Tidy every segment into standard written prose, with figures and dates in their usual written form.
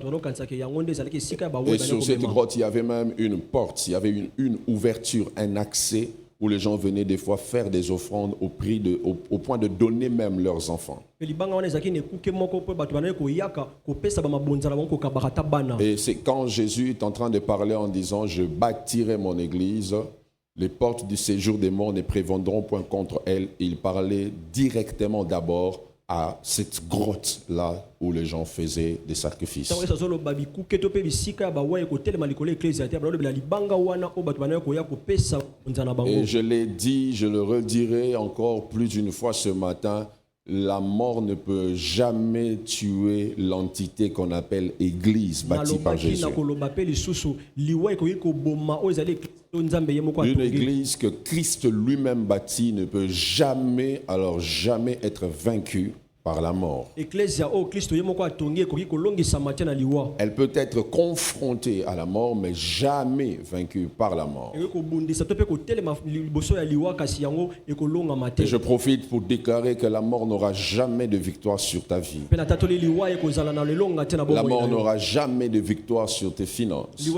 Et sur cette grotte, il y avait même une porte, il y avait une ouverture, un accès où les gens venaient des fois faire des offrandes au point de donner même leurs enfants. Et c'est quand Jésus est en train de parler en disant « Je bâtirai mon église », les portes du séjour des morts ne prévaudront point contre elle. Il parlait directement d'abord à cette grotte-là où les gens faisaient des sacrifices. Et je l'ai dit, je le redirai encore plus d'une fois ce matin, la mort ne peut jamais tuer l'entité qu'on appelle Église bâtie par Jésus. Une église que Christ lui-même bâtit ne peut jamais, alors jamais être vaincue par la mort. Elle peut être confrontée à la mort, mais jamais vaincue par la mort. Et je profite pour déclarer que la mort n'aura jamais de victoire sur ta vie. La mort n'aura jamais de victoire sur tes finances.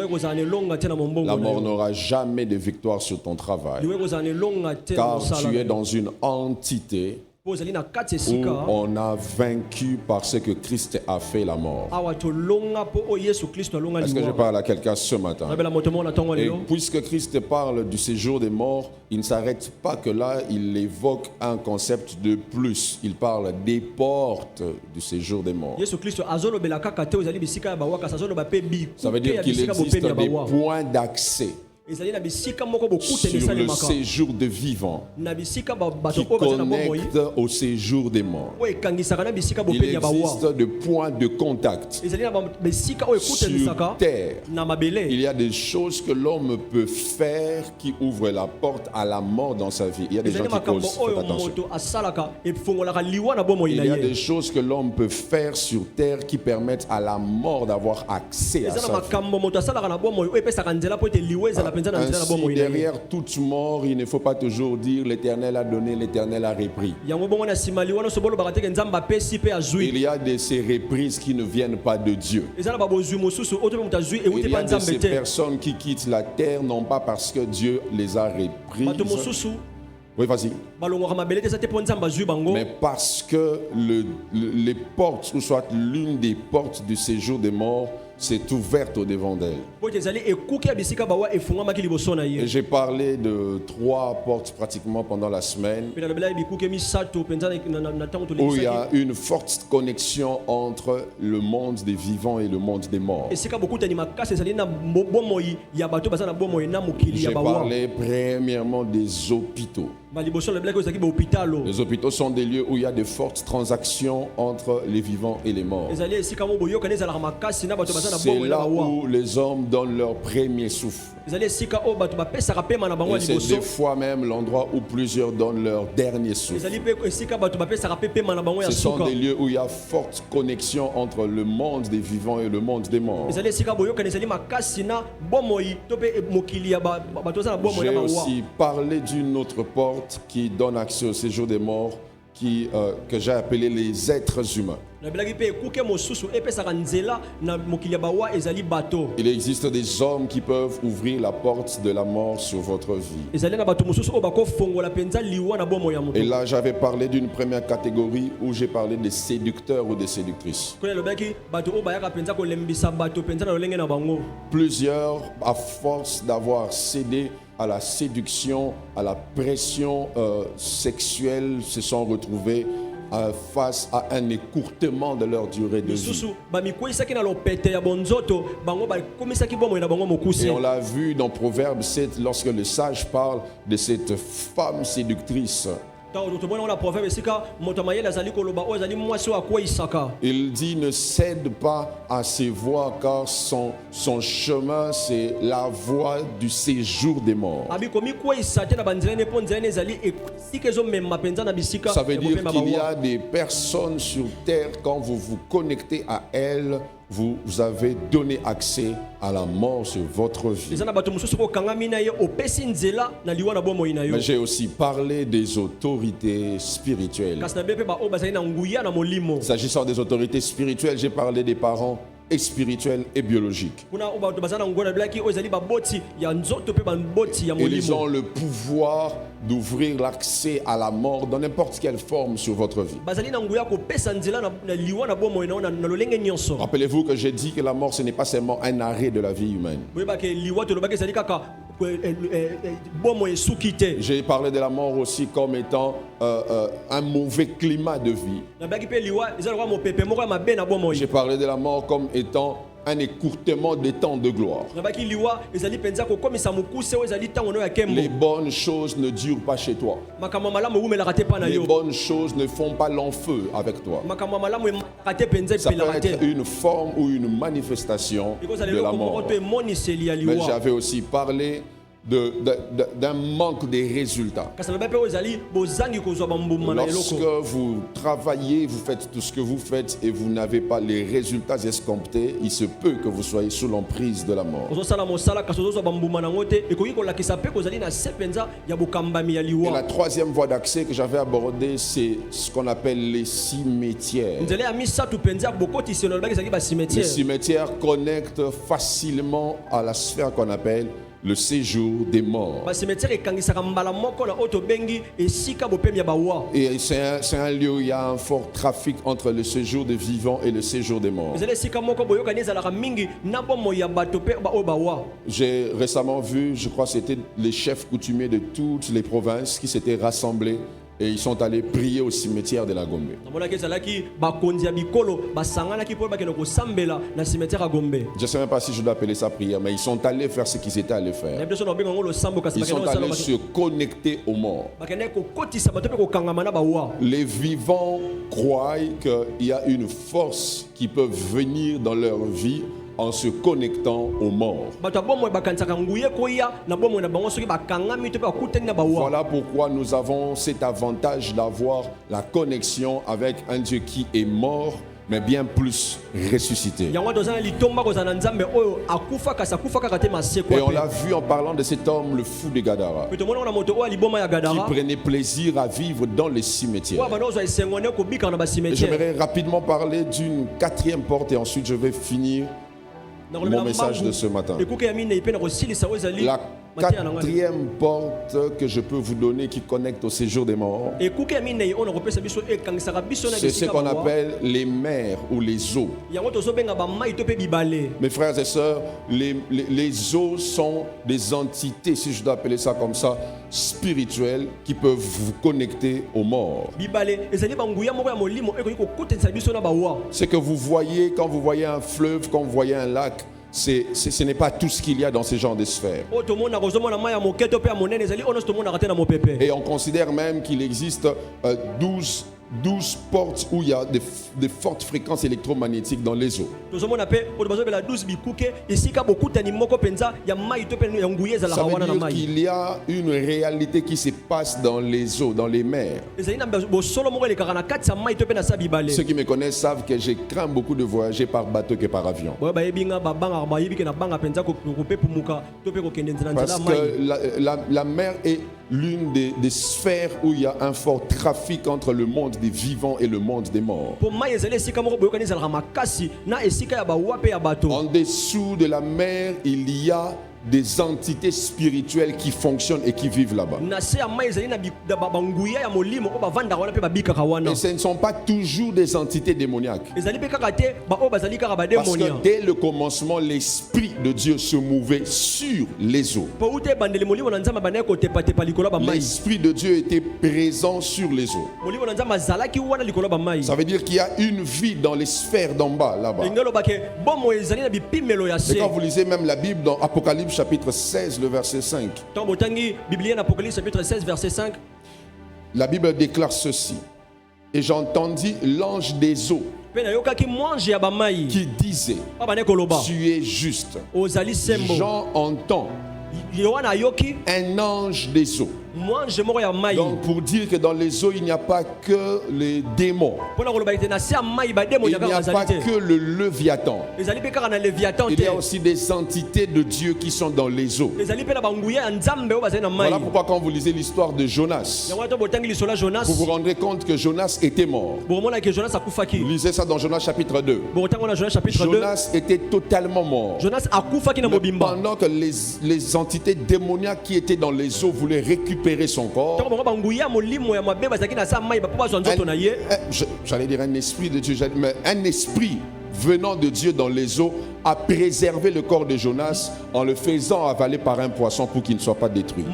La mort n'aura jamais de victoire sur ton travail. Car tu es dans une entité où on a vaincu par ce que Christ a fait la mort. Est-ce que je parle à quelqu'un ce matin? Et puisque Christ parle du séjour des morts, il ne s'arrête pas que là, il évoque un concept de plus. Il parle des portes du séjour des morts. Ça veut dire qu'il existe des points d'accès sur le séjour des vivants qui connecte au séjour des morts. Il existe des points de contact sur terre. Il y a des choses que l'homme peut faire qui ouvrent la porte à la mort dans sa vie. Il y a des gens qui causent, faites attention. Il y a des choses que l'homme peut faire sur terre qui permettent à la mort d'avoir accès à sa vie. Ainsi, derrière toute mort, il ne faut pas toujours dire l'Éternel a donné, l'Éternel a repris. Il y a de ces reprises qui ne viennent pas de Dieu. Il y a de ces personnes qui quittent la terre non pas parce que Dieu les a reprises. Oui, vas-y. Mais parce que les portes, ou soit l'une des portes du séjour des morts, s'est ouverte au devant d'elle. Et j'ai parlé de 3 portes pratiquement pendant la semaine, où il y a une forte connexion entre le monde des vivants et le monde des morts. J'ai parlé premièrement des hôpitaux. Les hôpitaux sont des lieux où il y a de fortes transactions entre les vivants et les morts. C'est là où les hommes donnent leur premier souffle. Et c'est des fois même l'endroit où plusieurs donnent leur dernier souffle. Ce sont des lieux où il y a forte connexion entre le monde des vivants et le monde des morts. J'ai aussi parlé d'une autre porte qui donne accès au séjour des morts, que j'ai appelé les êtres humains. Il existe des hommes qui peuvent ouvrir la porte de la mort sur votre vie. Et là, j'avais parlé d'une première catégorie où j'ai parlé des séducteurs ou des séductrices. Plusieurs, à force d'avoir cédé à la séduction, à la pression sexuelle, se sont retrouvés face à un écourtement de leur durée de vie. Et on l'a vu dans Proverbe 7 lorsque le sage parle de cette femme séductrice. Il dit ne cède pas à ses voies car son chemin c'est la voie du séjour des morts. Ça veut dire qu'il y a des personnes sur terre, quand vous vous connectez à elles, vous avez donné accès à la mort sur votre vie. Mais j'ai aussi parlé des autorités spirituelles. S'agissant des autorités spirituelles, j'ai parlé des parents. et spirituelle et biologique. Et ils ont le pouvoir d'ouvrir l'accès à la mort dans n'importe quelle forme sur votre vie. Rappelez-vous que j'ai dit que la mort, ce n'est pas seulement un arrêt de la vie humaine. J'ai parlé de la mort aussi comme étant un mauvais climat de vie. J'ai parlé de la mort comme étant un écourtement des temps de gloire. Les bonnes choses ne durent pas chez toi. Les bonnes choses ne font pas long feu avec toi. Ça peut être une forme ou une manifestation de la mort. Mais j'avais aussi parlé d'un manque des résultats. Lorsque vous travaillez, vous faites tout ce que vous faites et vous n'avez pas les résultats escomptés, il se peut que vous soyez sous l'emprise de la mort. Et la troisième voie d'accès que j'avais abordée, c'est ce qu'on appelle les cimetières. Les cimetières connectent facilement à la sphère qu'on appelle le séjour des morts. Et c'est un lieu où il y a un fort trafic entre le séjour des vivants et le séjour des morts. J'ai récemment vu, je crois que c'était les chefs coutumiers de toutes les provinces qui s'étaient rassemblés et ils sont allés prier au cimetière de la Gombe. Je ne sais même pas si je dois appeler ça prière, mais ils sont allés faire ce qu'ils étaient allés faire. Ils sont allés se connecter aux morts. Les vivants croient qu'il y a une force qui peut venir dans leur vie en se connectant aux morts. Voilà pourquoi nous avons cet avantage d'avoir la connexion avec un Dieu qui est mort, mais bien plus ressuscité. Et on l'a vu en parlant de cet homme, le fou de Gadara, qui prenait plaisir à vivre dans les cimetières. Et j'aimerais rapidement parler d'une quatrième porte et ensuite je vais finir mon message de ce matin. La quatrième porte que je peux vous donner qui connecte au séjour des morts, c'est ce qu'on appelle les mers ou les eaux. Mes frères et sœurs, les eaux sont des entités, si je dois appeler ça comme ça, spirituelles qui peuvent vous connecter aux morts. Ce que vous voyez quand vous voyez un fleuve, quand vous voyez un lac, ce n'est pas tout ce qu'il y a dans ce genre de sphères. Et on considère même qu'il existe 12 portes où il y a des fortes fréquences électromagnétiques dans les eaux. Ça veut dire qu'il y a une réalité qui se passe dans les eaux, dans les mers. Ceux qui me connaissent savent que je crains beaucoup de voyager par bateau que par avion. Parce que la mer est l'une des sphères où il y a un fort trafic entre le monde des vivants et le monde des morts. En dessous de la mer, il y a des entités spirituelles qui fonctionnent et qui vivent là-bas. Et ce ne sont pas toujours des entités démoniaques. Parce que dès le commencement, l'Esprit de Dieu se mouvait sur les eaux. L'Esprit de Dieu était présent sur les eaux. Ça veut dire qu'il y a une vie dans les sphères d'en bas, là-bas. Et quand vous lisez même la Bible dans Apocalypse chapitre 16, le verset 5. La Bible déclare ceci. Et j'entendis l'ange des eaux qui disait: tu es juste. Jean entend un ange des eaux. Donc pour dire que dans les eaux, il n'y a pas que les démons. Il n'y a pas que le Léviathan. Il y a aussi des entités de Dieu qui sont dans les eaux. Voilà pourquoi quand vous lisez l'histoire de Jonas, vous vous rendrez compte que Jonas était mort. Vous lisez ça dans Jonas chapitre 2. Jonas était totalement mort. Mais pendant que les entités démoniaques qui étaient dans les eaux voulaient récupérer son corps, j'allais dire un esprit de Dieu, mais un esprit venant de Dieu dans les eaux a préservé le corps de Jonas en le faisant avaler par un poisson pour qu'il ne soit pas détruit.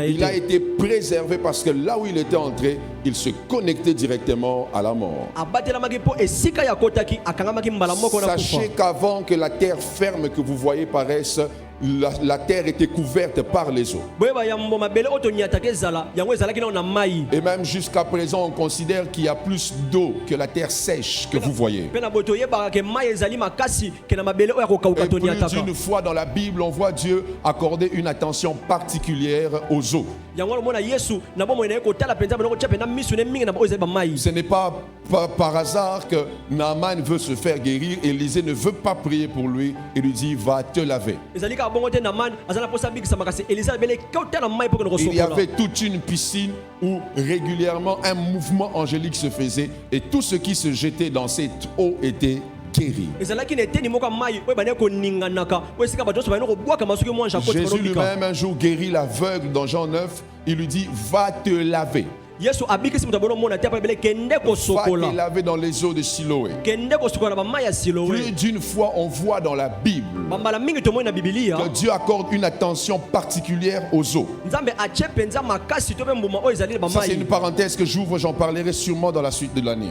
Il a été préservé parce que là où il était entré, il se connectait directement à la mort. Sachez qu'avant que la terre ferme que vous voyez paraisse, la terre était couverte par les eaux. Et même jusqu'à présent, on considère qu'il y a plus d'eau que la terre sèche que vous voyez. Et plus d'une fois dans la Bible, on voit Dieu accorder une attention particulière aux eaux. Ce n'est pas par hasard que Naaman veut se faire guérir. Élisée ne veut pas prier pour lui et lui dit va te laver. Il y avait toute une piscine où régulièrement un mouvement angélique se faisait et tout ce qui se jetait dans cette eau était guéri. Jésus lui-même un jour guérit l'aveugle dans Jean 9. Il lui dit va te laver. Va te laver dans les eaux de Siloé. Plus d'une fois on voit dans la Bible que Dieu accorde une attention particulière aux eaux. Ça c'est une parenthèse que j'ouvre, j'en parlerai sûrement dans la suite de l'année.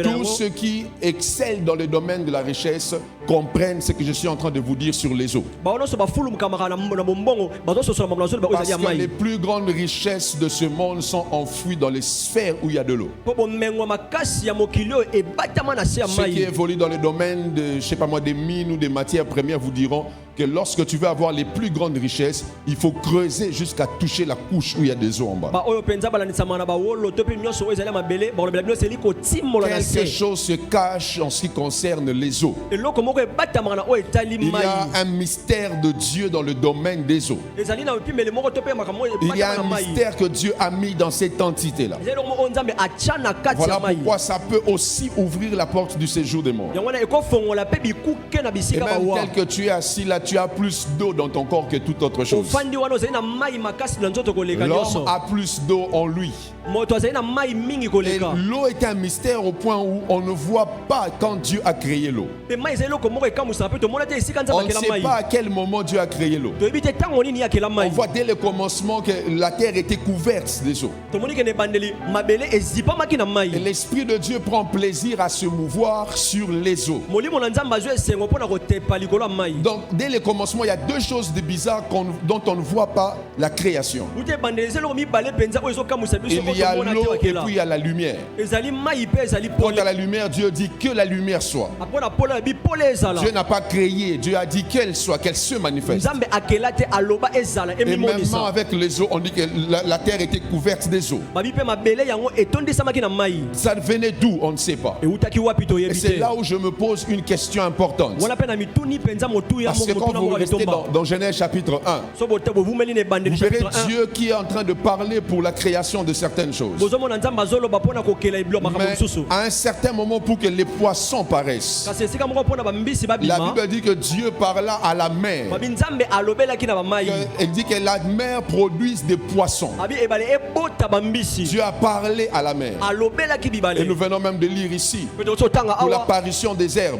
Tous ceux qui excellent dans le domaine de la richesse comprennent ce que je suis en train de vous dire sur les eaux. Parce que les plus grandes richesses de ce monde sont enfouis dans les sphères où il y a de l'eau. Ceux qui évoluent dans le domaine de, je sais pas moi, des mines ou des matières premières vous diront que lorsque tu veux avoir les plus grandes richesses, il faut creuser jusqu'à toucher la couche où il y a des eaux en bas. Quelque chose se cache en ce qui concerne les eaux. Il y a un mystère de Dieu dans le domaine des eaux. Il y a un mystère que Dieu a mis dans cette entité-là. Voilà pourquoi ça peut aussi ouvrir la porte du séjour des morts. Et même tel que tu es assis là, tu as plus d'eau dans ton corps que toute autre chose. L'homme a plus d'eau en lui. Et l'eau est un mystère au point où on ne voit pas quand Dieu a créé l'eau. On ne sait pas à quel moment Dieu a créé l'eau. On voit dès le commencement que la terre était couverte des eaux. Et l'Esprit de Dieu prend plaisir à se mouvoir sur les eaux. Donc dès le commencement, il y a deux choses de bizarres dont on ne voit pas la création. Il y a l'eau et puis il y a la lumière. Quant à la lumière, Dieu dit que la lumière soit. Dieu n'a pas créé, Dieu a dit qu'elle soit, qu'elle se manifeste. Et même avec les eaux, on dit que la terre était couverte des eaux. Ça venait d'où? On ne sait pas. Et c'est là où je me pose une question importante. Parce que quand vous restez dans Genèse chapitre 1, vous verrez Dieu qui est en train de parler pour la création de certaines choses. Mais à un certain moment, pour que les poissons paraissent, la Bible dit que Dieu parla à la mer. Elle dit que la mer produise des poissons. Dieu a parlé à la mer. Et nous venons même de lire ici pour l'apparition des herbes.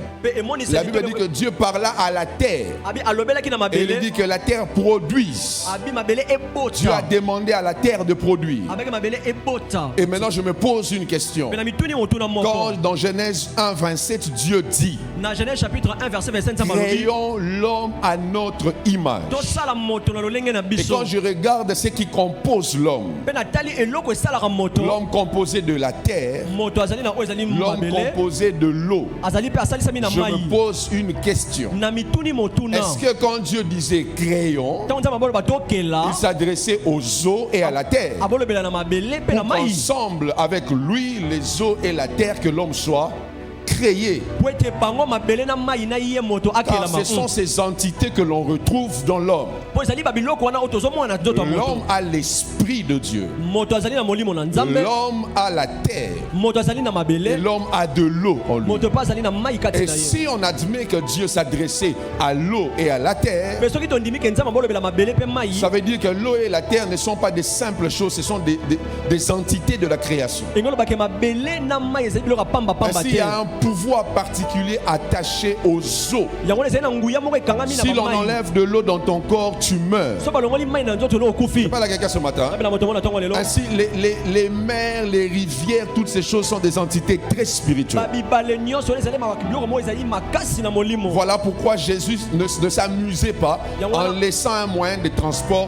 La Bible dit que Dieu parla à la terre. Et il dit que la terre produise. Dieu a demandé à la terre de produire. Et maintenant je me pose une question. Quand dans Genèse 1, 27, Dieu dit créons l'homme à notre image. Et quand je regarde ce qui compose l'homme, l'homme composé de la terre, l'homme composé de l'eau. Je me pose une question. Est-ce que quand Dieu disait créons, il s'adressait aux eaux et à la terre, pour qu'ensemble avec lui, les eaux et la terre, que l'homme soit créé? Car ce sont ces entités que l'on retrouve dans l'homme. L'homme a l'esprit de Dieu. L'homme a la terre. Et l'homme a de l'eau en lui. Et si on admet que Dieu s'adressait à l'eau et à la terre, ça veut dire que l'eau et la terre ne sont pas des simples choses, ce sont des entités de la création. Ainsi, il y a un pouvoir particulier attaché aux eaux. Si l'on enlève de l'eau dans ton corps, tu meurs. Je parle à quelqu'un ce matin. Ainsi, les mers, les rivières, toutes ces choses sont des entités très spirituelles. Voilà pourquoi Jésus ne s'amusait pas en laissant un moyen de transport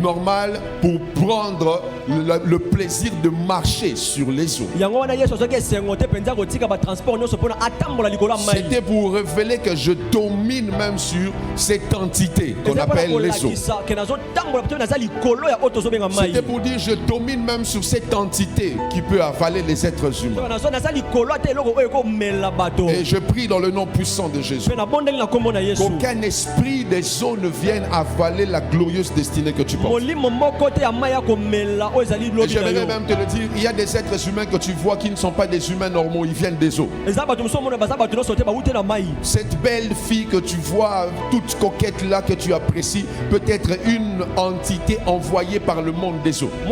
normal pour prendre le plaisir de marcher sur les eaux. C'était pour révéler que je domine même sur cette entité qu'on appelle les eaux. C'était pour dire je domine même sur cette entité qui peut avaler les êtres humains. Et je prie dans le nom puissant de Jésus qu'aucun esprit des eaux ne vienne avaler la glorieuse destinée que tu portes. Et je vais même te le dire, il y a des êtres humains que tu vois qui ne sont pas des humains normaux, ils viennent des eaux. Cette belle fille que tu vois, toute coquette là, que tu apprécies, peut être une entité envoyée par le monde des eaux. Le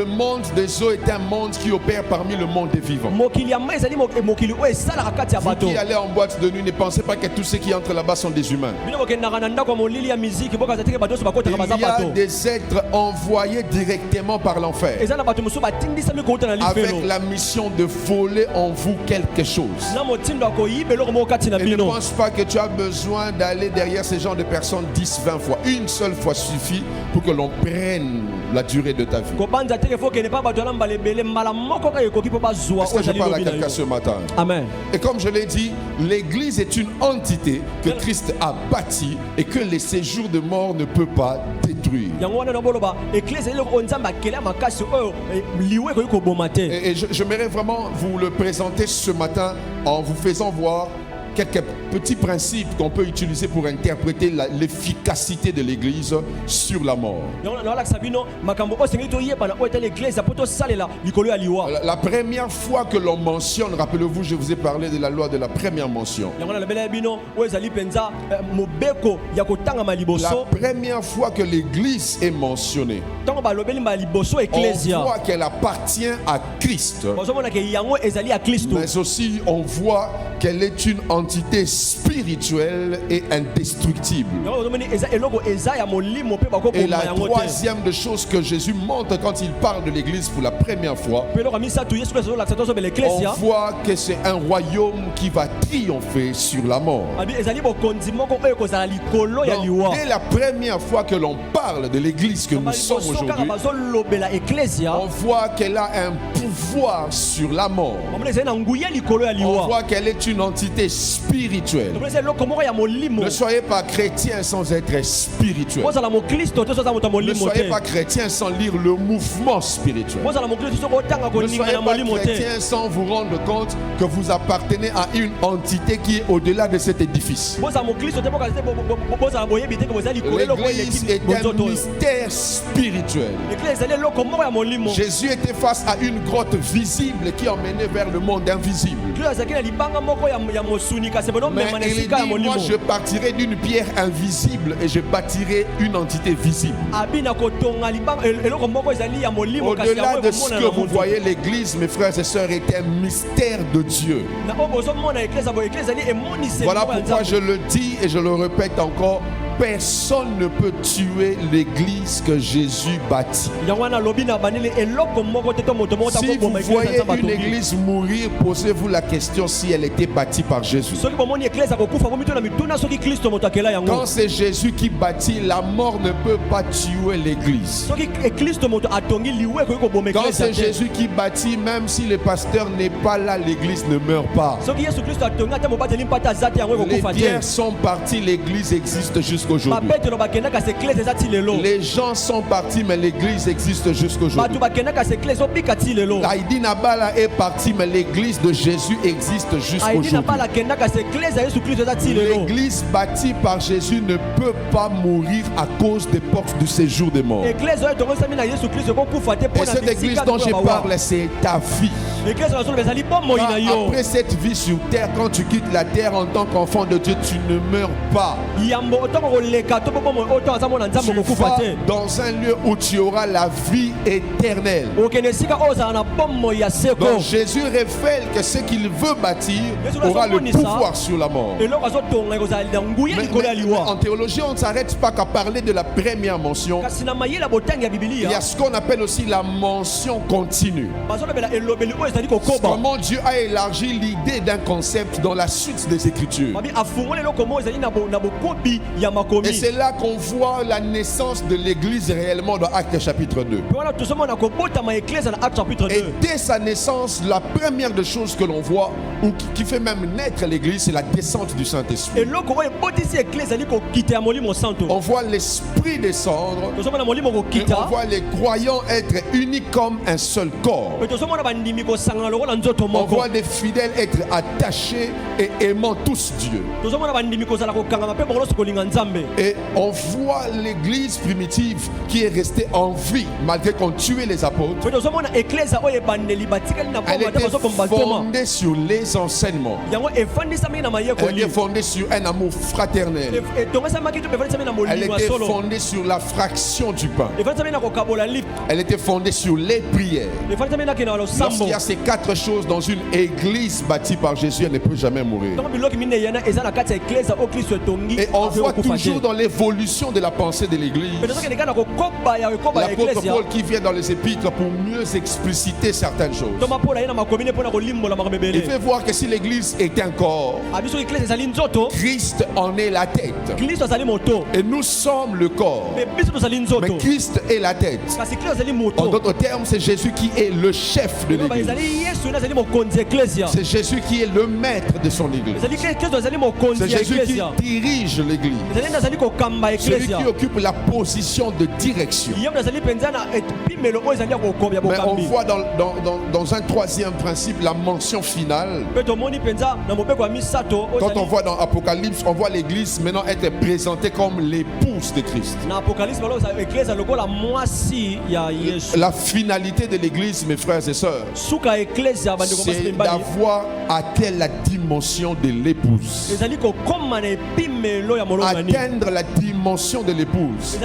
monde des eaux est un monde qui opère parmi le monde des vivants. Vous qui allez en boîte de nuit, ne pensez pas que tous ceux qui entrent là-bas sont des humains. Il y a des êtres envoyés directement par l'enfer avec la mission de voler en vous quelque chose. Et ne pense pas que tu as besoin d'aller derrière ces genres de personnes 10, 20 fois. Une seule fois suffit pour que l'on prenne la durée de ta vie. Est-ce que je parle à quelqu'un ce matin? Amen. Et comme je l'ai dit, l'Église est une entité que Christ a bâtie et que les séjours de mort ne peut pas détruire. Et j'aimerais vraiment vous le présenter ce matin en vous faisant voir quelques petits principes qu'on peut utiliser pour interpréter l'efficacité de l'Église sur la mort. La première fois que l'on mentionne, rappelez-vous, je vous ai parlé de la loi de la première mention. La première fois que l'Église est mentionnée, on voit qu'elle appartient à Christ, mais aussi on voit qu'elle est une entité spirituelle et indestructible. Et la troisième des choses que Jésus montre quand il parle de l'Église pour la première fois, on voit que c'est un royaume qui va triompher sur la mort. Donc, dès la première fois que l'on parle de l'Église que nous sommes aujourd'hui, on voit qu'elle a un pouvoir sur la mort. On voit qu'elle est une entité spirituelle. Ne soyez pas chrétien sans être spirituel. Ne soyez pas chrétien sans lire le mouvement spirituel. Ne soyez pas chrétien sans vous rendre compte que vous appartenez à une entité qui est au-delà de cet édifice. L'Église est un mystère spirituel. Jésus était face à une grotte visible qui emmenait vers le monde invisible. Mais il dit, moi je partirai d'une pierre invisible et je bâtirai une entité visible. Au-delà de ce que vous voyez, l'Église, mes frères et sœurs, est un mystère de Dieu. Voilà pourquoi je le dis et je le répète encore. personne ne peut tuer l'église que Jésus bâtit. Si vous voyez une église mourir, posez-vous la question si elle était bâtie par Jésus. Quand c'est Jésus qui bâtit, la mort ne peut pas tuer l'église. Quand c'est Jésus qui bâtit, même si le pasteur n'est pas là, l'église ne meurt pas. Les pierres sont parties, l'église existe jusqu'aujourd'hui. Les gens sont partis, mais l'église existe jusqu'aujourd'hui. Haïdi Nabala est parti, mais l'église de Jésus existe jusqu'aujourd'hui. L'église bâtie par Jésus ne peut pas mourir à cause des portes du séjour des morts. Et cette église dont je parle, c'est ta vie. Après cette vie sur terre, quand tu quittes la terre en tant qu'enfant de Dieu, tu ne meurs pas. Tu vas dans un lieu où tu auras la vie éternelle. Donc Jésus révèle que ce qu'il veut bâtir aura le pouvoir sur la mort. Mais en théologie, on ne s'arrête pas qu'à parler de la première mention. Il y a ce qu'on appelle aussi la mention continue. Comment Dieu a élargi l'idée d'un concept dans la suite des Écritures. Et c'est là qu'on voit la naissance de l'Église réellement dans Actes chapitre 2. Et dès sa naissance, la première des choses que l'on voit, ou qui fait même naître l'Église, c'est la descente du Saint-Esprit. On voit l'Esprit descendre, et on voit les croyants être unis comme un seul corps. On voit les fidèles être attachés et aimant tous Dieu. Et on voit l'église primitive qui est restée en vie malgré qu'on tuait les apôtres. Elle était fondée sur les enseignements. Elle était fondée sur un amour fraternel. Elle était fondée sur la fraction du pain. Elle était fondée sur les prières. Lorsqu'il y a ces quatre choses dans une église bâtie par Jésus, elle ne peut jamais mourir. Et on voit toujours dans l'évolution de la pensée de l'église l'apôtre Paul qui vient dans les épîtres pour mieux expliciter certaines choses. Il fait voir que si l'église est un corps, Christ en est la tête. Et nous sommes le corps. Mais Christ est la tête. En d'autres termes, c'est Jésus qui est le chef de l'église. C'est Jésus qui est le maître de son église. C'est Jésus qui dirige l'église. Celui qui occupe la position de direction. Mais on voit dans un troisième principe la mention finale. Quand on voit dans Apocalypse, on voit l'église maintenant être présentée comme l'épouse de Christ. La finalité de l'église, mes frères et sœurs, c'est d'avoir atteint la dimension de l'épouse. Atteindre la dimension de l'épouse, c'est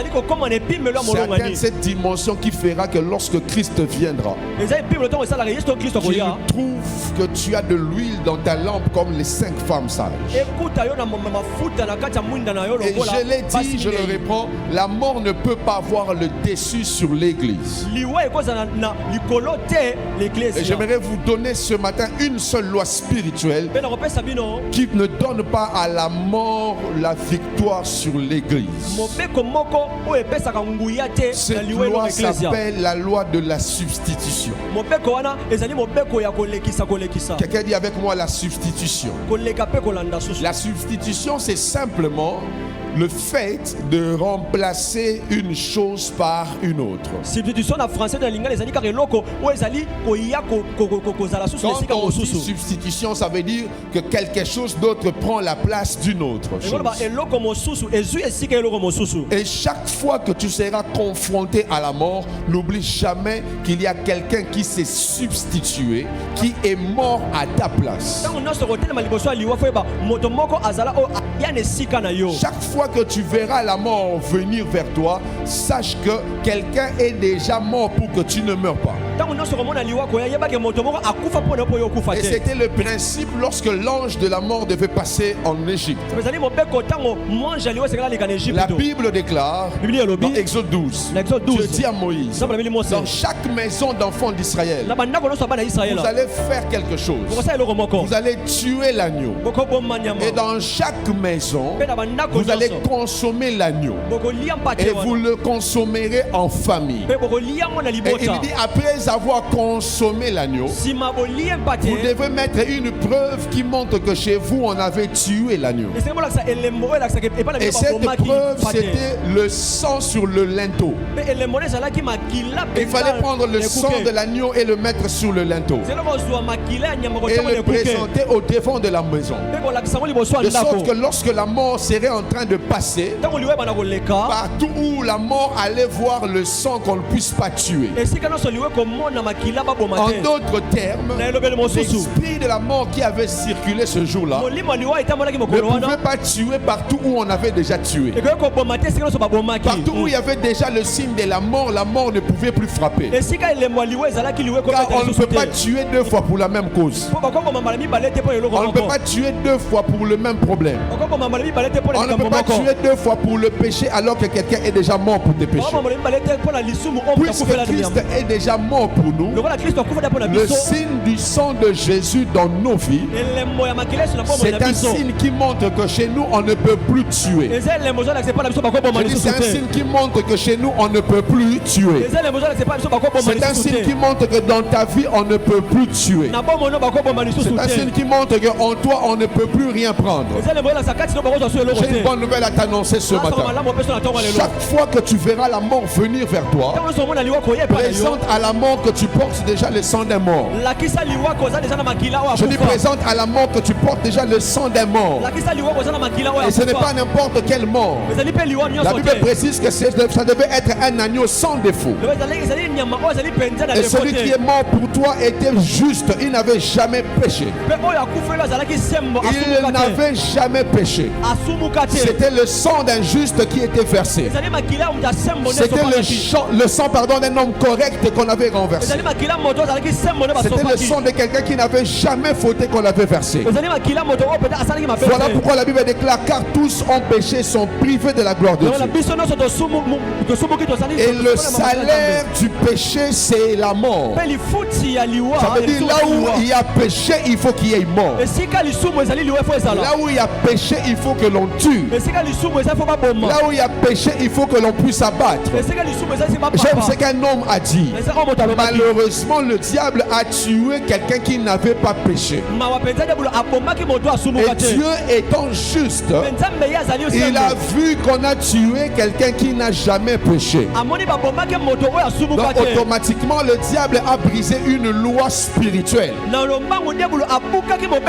atteindre cette dimension qui fera que lorsque Christ viendra, qu'il trouve que tu as de l'huile dans ta lampe comme les 5 femmes sages. Et je l'ai dit, je le reprends, la mort ne peut pas avoir le dessus sur l'église. Et j'aimerais vous donner ce matin une seule loi spirituelle qui ne donne pas à la mort la victoire sur l'église. Cette loi s'appelle la loi de la substitution. Quelqu'un dit avec moi la substitution. La substitution, c'est simplement le fait de remplacer une chose par une autre. Quand on dit substitution, ça veut dire que quelque chose d'autre prend la place d'une autre chose. Et chaque fois que tu seras confronté à la mort, n'oublie jamais qu'il y a quelqu'un qui s'est substitué, qui est mort à ta place. Chaque fois que tu verras la mort venir vers toi, sache que quelqu'un est déjà mort pour que tu ne meurs pas. Et c'était le principe lorsque l'ange de la mort devait passer en Égypte. La Bible déclare dans Exode 12, Dieu dit à Moïse, dans chaque maison d'enfants d'Israël, vous allez faire quelque chose. Vous allez tuer l'agneau. Et dans chaque maison, vous allez consommer l'agneau. Et vous le consommerez en famille. Et il dit, après avoir consommé l'agneau, vous devez mettre une preuve qui montre que chez vous, on avait tué l'agneau. Et cette preuve, c'était le sang sur le linteau. Il fallait prendre le sang de l'agneau et le mettre sur le linteau. Et le présenter au devant de la maison. De sorte que lorsque la mort serait en train de passer, partout où la mort allait voir le sang, qu'on ne puisse pas tuer. En d'autres termes, l'esprit de la mort qui avait circulé ce jour-là ne pouvait pas tuer partout où on avait déjà tué. Partout où il y avait déjà le signe de la mort ne pouvait plus frapper. Car on ne peut pas tuer deux fois pour la même cause. On ne peut pas tuer deux fois pour le même problème. On ne peut pas tuer deux fois pour le péché alors que quelqu'un est déjà mort pour tes péchés. Puisque Christ est déjà mort pour nous, le signe du sang de Jésus dans nos vies, c'est un signe qui montre que chez nous on ne peut plus tuer. C'est un signe qui montre que chez nous on ne peut plus tuer. C'est un signe qui montre que dans ta vie on ne peut plus tuer. C'est un signe qui montre qu'en toi on ne peut plus rien prendre. J'ai une bonne nouvelle à t'annoncer ce matin. Chaque fois que tu verras la mort venir vers toi, présente à la mort que tu portes déjà le sang d'un mort. Je dis présente à la mort que tu portes déjà le sang d'un mort. Et ce n'est pas n'importe quelle mort. La Bible précise que ça devait être un agneau sans défaut. Et celui qui est mort pour toi était juste. Il n'avait jamais péché. Il n'avait jamais péché. C'était le sang d'un juste qui était versé. C'était le sang d'un homme correct qu'on avait renversé. C'était le sang de quelqu'un qui n'avait jamais fauté qu'on avait versé. Voilà pourquoi la Bible déclare, car tous ont péché, sont privés de la gloire de Dieu. Et le salaire du péché, c'est la mort. Ça veut dire là où il y a péché, il faut qu'il y ait mort. Là où il y a péché, il faut que l'on tue. Là où il y a péché, il faut que l'on puisse abattre. J'aime ce qu'un homme a dit. Malheureusement, le diable a tué quelqu'un qui n'avait pas péché. Et Dieu étant juste, il a vu qu'on a tué quelqu'un qui n'a jamais péché. Donc automatiquement, le diable a brisé une loi spirituelle.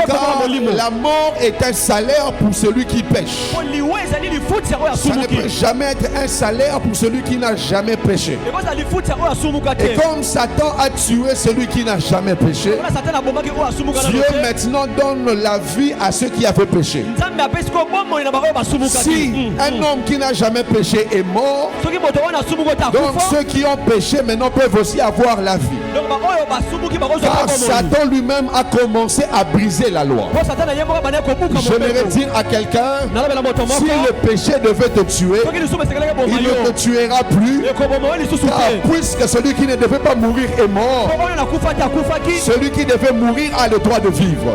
Car la mort est un salaire pour celui qui pêche. Ça ne peut jamais être un salaire pour celui qui n'a jamais péché. Et comme Satan a tué celui qui n'a jamais péché, Dieu maintenant donne la vie à ceux qui avaient péché. Si un homme qui n'a jamais péché est mort, donc ceux qui ont péché maintenant peuvent aussi avoir la vie. Car Satan lui-même a commencé à briser la loi. J'aimerais dire à quelqu'un, si le péché devait te tuer, il ne te tuera plus. Car puisque celui qui ne devait pas mourir est mort, celui qui devait mourir a le droit de vivre.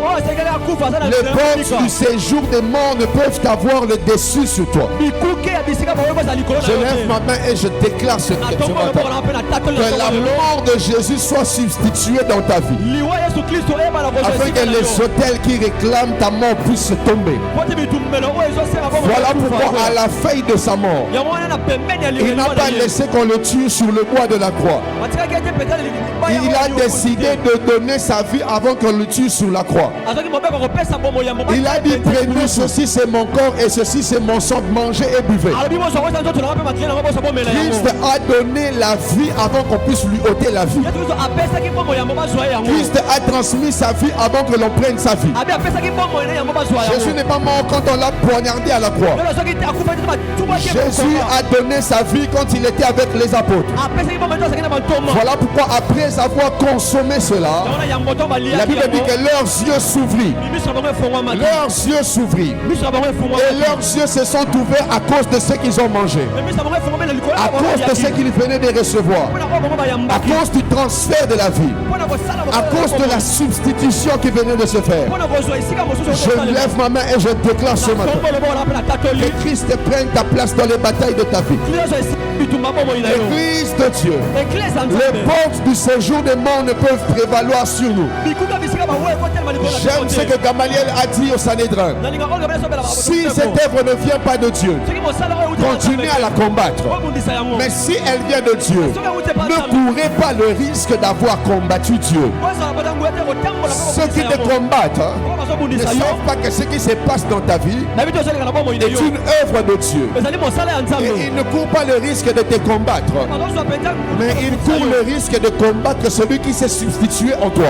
Les portes du séjour des morts ne peuvent avoir le dessus sur toi. Je lève ma main et je déclare ce matin que la mort de Jésus soit substituée dans ta vie, afin que les autels qui réclament ta mort puissent tomber. Voilà pourquoi à la veille de sa mort, il n'a pas laissé qu'on le tue sur le bois de la croix. Il a décidé de donner sa vie avant qu'on le tue sur la croix. Il a dit, prenez, ceci c'est mon corps et ceci c'est mon sang, mangez et buvez. Christ a donné la vie avant qu'on puisse lui ôter la vie. Christ a transmis sa vie avant que l'on prenne sa vie. Jésus n'est pas mort quand on l'a poignardé à la croix. Jésus a donné sa vie quand il était avec les apôtres. Voilà pourquoi après avoir consommé cela, la Bible dit que leurs yeux s'ouvrirent. Leurs yeux s'ouvrirent. Et leurs yeux se sont ouverts à cause de ce qu'ils ont mangé. À cause de ce qu'ils venaient de recevoir. À cause du transfert de la vie. À cause de la substitution qui venait de se faire. Je lève ma main et je déclare ce matin que Christ prenne ta place dans les batailles de ta vie. L'Église de Dieu, les portes du séjour des morts ne peuvent prévaloir sur nous. J'aime ce que Gamaliel a dit au Sanhédrin. Si cette œuvre ne vient pas de Dieu, continuez à la combattre. Mais si elle vient de Dieu, ne courez pas le risque d'avoir combattu Dieu. Ceux qui te combattent ne savent pas que ce qui se passe dans ta vie est une œuvre de Dieu. Et ils ne courent pas le risque de te combattre, mais ils courent le risque de combattre celui qui s'est substitué en toi.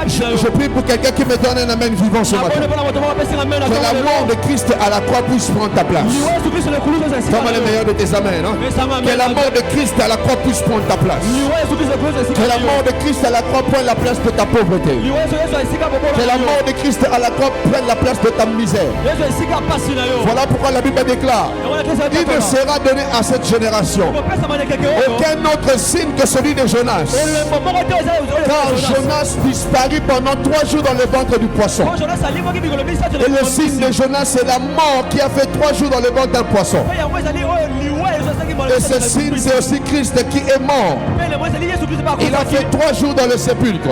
Je prie pour quelqu'un qui me donne un amen vivant ce matin. Que la mort de Christ à la croix puisse prendre ta place. Comme le meilleur de tes amens. Que la mort de Christ à la croix puisse prendre ta place. Que la mort de Christ à la croix prenne la place de ta pauvreté. Que la mort de Christ à la croix prenne la place de ta misère. Voilà pourquoi la Bible déclare: il ne sera donné à cette génération aucun autre signe que celui de Jonas. Car Jonas disparut pendant 3 jours dans le ventre du poisson. Et le signe de Jonas, c'est la mort qui a fait 3 jours dans le ventre d'un poisson. Et ce signe, c'est aussi Christ qui est mort. Il a fait 3 jours dans le sépulcre.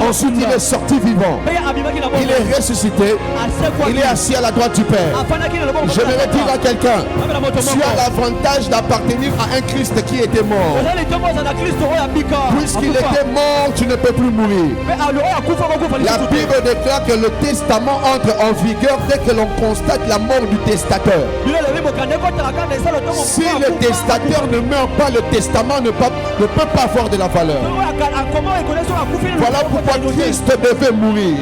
Ensuite, il est sorti vivant. Il est ressuscité. Il est assis à la droite du Père. J'aimerais dire à quelqu'un: tu as l'avantage d'appartenir à un Christ qui était mort. Puisqu'il était mort, tu ne peux plus mourir. La Bible déclare que le testament entre en vigueur dès que l'on constate la mort du testateur. Si le testateur ne meurt pas, le testament ne peut pas avoir de la valeur. Voilà pourquoi Christ devait mourir,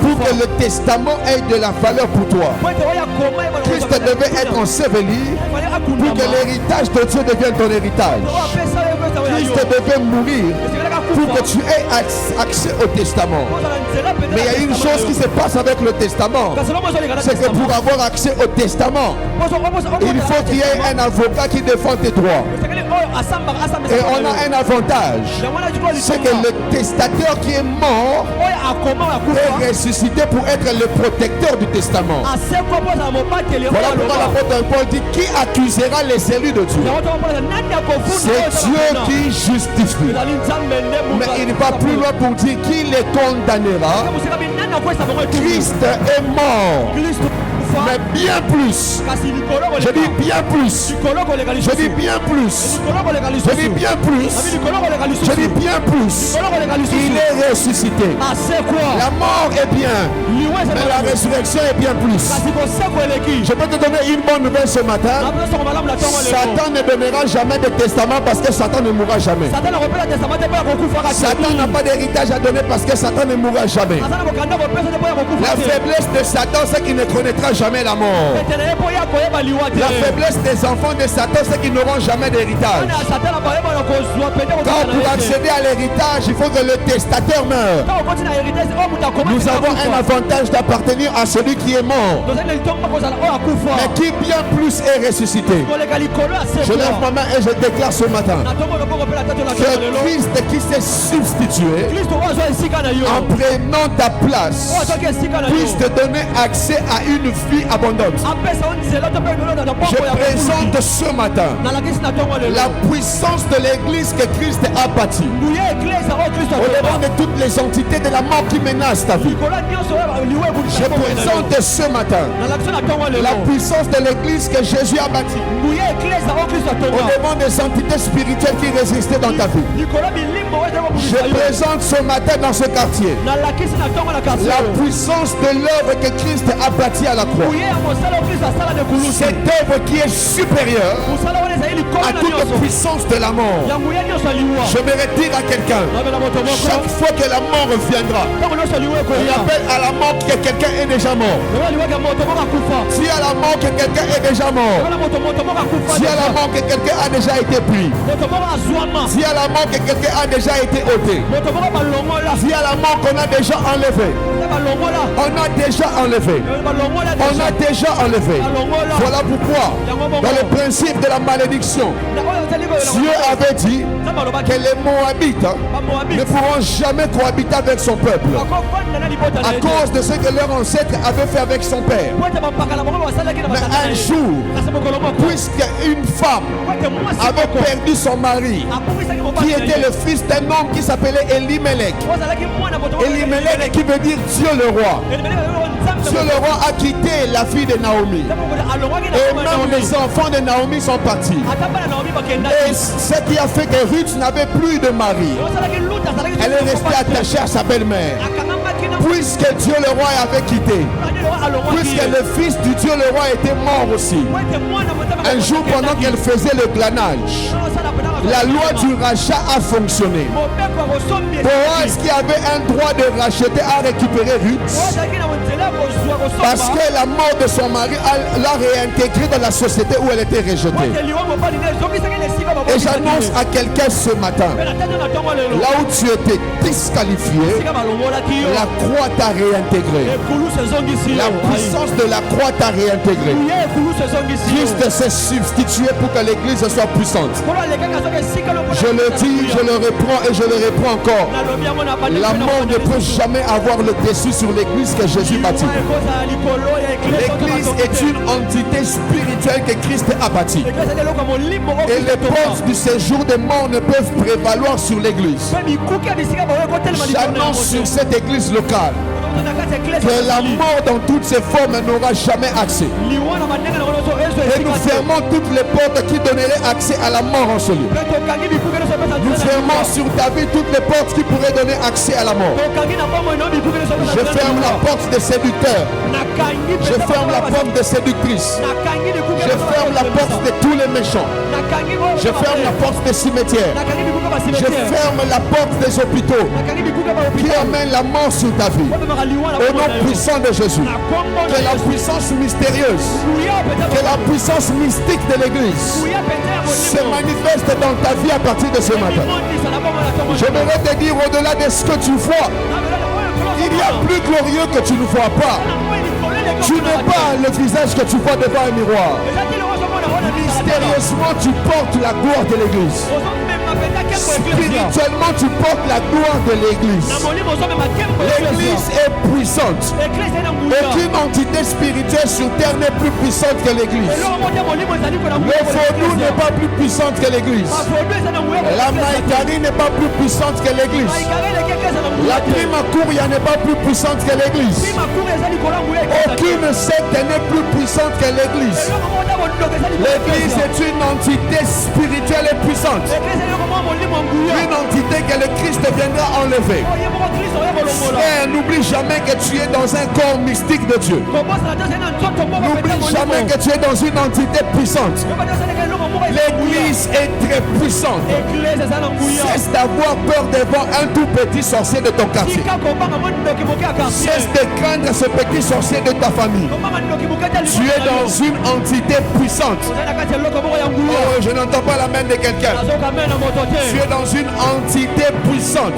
pour que le testament ait de la valeur pour toi. Christ devait être enseveli pour que l'héritage de Dieu devienne ton héritage. Christ devait mourir pour que tu aies accès au testament. Mais il y a une chose qui se passe avec le testament, c'est que pour avoir accès au testament, il faut qu'il y ait un avocat qui défend tes droits. Et on a un avantage, c'est que le testateur qui est mort est ressuscité pour être le protecteur du testament. Voilà pourquoi l'apôtre Paul dit: qui accusera les élus de Dieu? C'est Dieu qui justifie. Mais il va plus loin pour dire: qui les condamnera? Christ est mort. Mais bien plus. Je dis bien plus. Je dis bien plus. Je dis bien plus. Je dis bien plus. Il est ressuscité. La mort est bien, mais la résurrection est bien plus. Je peux te donner une bonne nouvelle ce matin. Satan ne donnera jamais de testament parce que Satan ne mourra jamais. Satan n'a pas d'héritage à donner parce que Satan ne mourra jamais. La faiblesse de Satan, c'est qu'il ne connaîtra jamais la mort. La faiblesse des enfants de Satan, c'est qu'ils n'auront jamais d'héritage. Quand pour accéder à l'héritage, il faut que le testateur meure. Nous avons un avantage d'appartenir à celui qui est mort, mais qui bien plus est ressuscité. Je lève ma main et je déclare ce matin que Christ qui s'est substitué en prenant ta place puisse te donner accès à une vie abondante. Je présente ce matin la puissance de l'église que Christ a bâtie au-devant de toutes les entités de la mort qui menacent ta vie. Je présente ce matin la puissance de l'église que Jésus a bâtie au-devant des entités spirituelles qui résistaient dans ta vie. Je présente ce matin dans ce quartier la puissance de l'œuvre que Christ a bâtie à la croix. croix. Cette œuvre qui est supérieure à toute puissance de la mort. J'aimerais dire à quelqu'un, chaque fois que la mort reviendra, rappelle à la mort que quelqu'un est déjà mort. Dis à la mort que quelqu'un est déjà mort. Dis à la mort que quelqu'un a déjà été pris. Dis à la mort que quelqu'un a déjà été ôté. Dis à la mort qu'on a déjà enlevé. On a déjà enlevé. On a déjà enlevé. Voilà pourquoi, dans le principe de la malédiction, Dieu avait dit que les Moabites ne pourront jamais cohabiter avec son peuple à cause de ce que leur ancêtre avait fait avec son père. Mais un jour, puisqu'une femme avait perdu son mari, qui était le fils d'un homme qui s'appelait Elimelech. Elimelech qui veut dire Dieu le roi. Dieu le roi a quitté la fille de Naomi. Et même les enfants de Naomi sont partis. Et ce qui a fait que Ruth n'avait plus de mari. Elle est restée attachée à sa belle-mère. Puisque Dieu le roi avait quitté. Puisque le fils du Dieu le roi était mort aussi. Un jour pendant qu'elle faisait le glanage, la loi du rachat a fonctionné. Boaz qui avait un droit de racheter a récupéré Ruth. Parce que la mort de son mari l'a réintégrée dans la société où elle était rejetée. Et j'annonce à quelqu'un ce matin, là où tu étais disqualifié, la croix t'a réintégré. La puissance de la croix t'a réintégré. Christ s'est substitué pour que l'église soit puissante. Je le dis, je le reprends et je le reprends encore. La mort ne peut jamais avoir le dessus sur l'église que Jésus bâtit. L'église est une entité spirituelle que Christ a bâtie. Et les portes du séjour des morts ne peuvent prévaloir sur l'église. J'annonce sur cette église locale que la mort dans toutes ses formes n'aura jamais accès. Et nous fermons toutes les portes qui donneraient accès à la mort en ce lieu. Nous fermons sur ta vie toutes les portes qui pourraient donner accès à la mort. Je ferme la porte des séducteurs. Je ferme la porte des séductrices. Je ferme la porte de tous les méchants. Je ferme la porte des cimetières. Je ferme la porte des hôpitaux qui amènent la mort sur ta vie. Au nom puissant de Jésus, que la puissance mystérieuse, que la puissance mystique de l'église se manifeste dans ta vie à partir de ce matin. J'aimerais te dire, au-delà de ce que tu vois, il y a plus glorieux que tu ne vois pas. Tu n'es pas le visage que tu vois devant un miroir. Mystérieusement, tu portes la gloire de l'église. Spirituellement, tu portes la gloire de l'église. L'église est puissante. Aucune entité spirituelle sur terre n'est plus puissante que l'église. Le vaudou n'est pas plus puissante que l'église. La maïkari n'est pas plus puissante que l'église. La primakouria n'est pas plus puissante que l'église. Aucune secte n'est plus puissante que l'église. L'église est une entité spirituelle et puissante. Une entité que le Christ viendra enlever. Frère, n'oublie jamais que tu es dans un corps mystique de Dieu. N'oublie jamais que tu es dans une entité puissante. L'église est très puissante. Cesse d'avoir peur devant un tout petit sorcier de ton quartier. Cesse de craindre ce petit sorcier de ta famille. Tu es dans une entité puissante. Oh, je n'entends pas la main de quelqu'un. Tu es dans une entité puissante.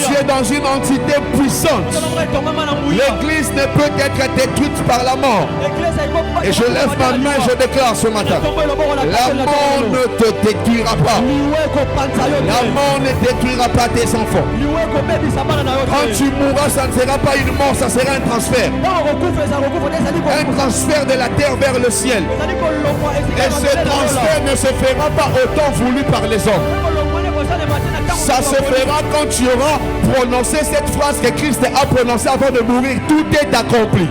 Tu es dans une entité puissante. L'église ne peut être détruite par la mort. Et je lève ma main, je déclare ce matin, la mort ne te détruira pas. La mort ne détruira pas tes enfants. Quand tu mourras, ça ne sera pas une mort, ça sera un transfert. Un transfert de la terre vers le ciel. Et ce transfert ne se fera pas autant voulu par les hommes. Ça se fera quand tu auras prononcer cette phrase que Christ a prononcée avant de mourir, tout est accompli.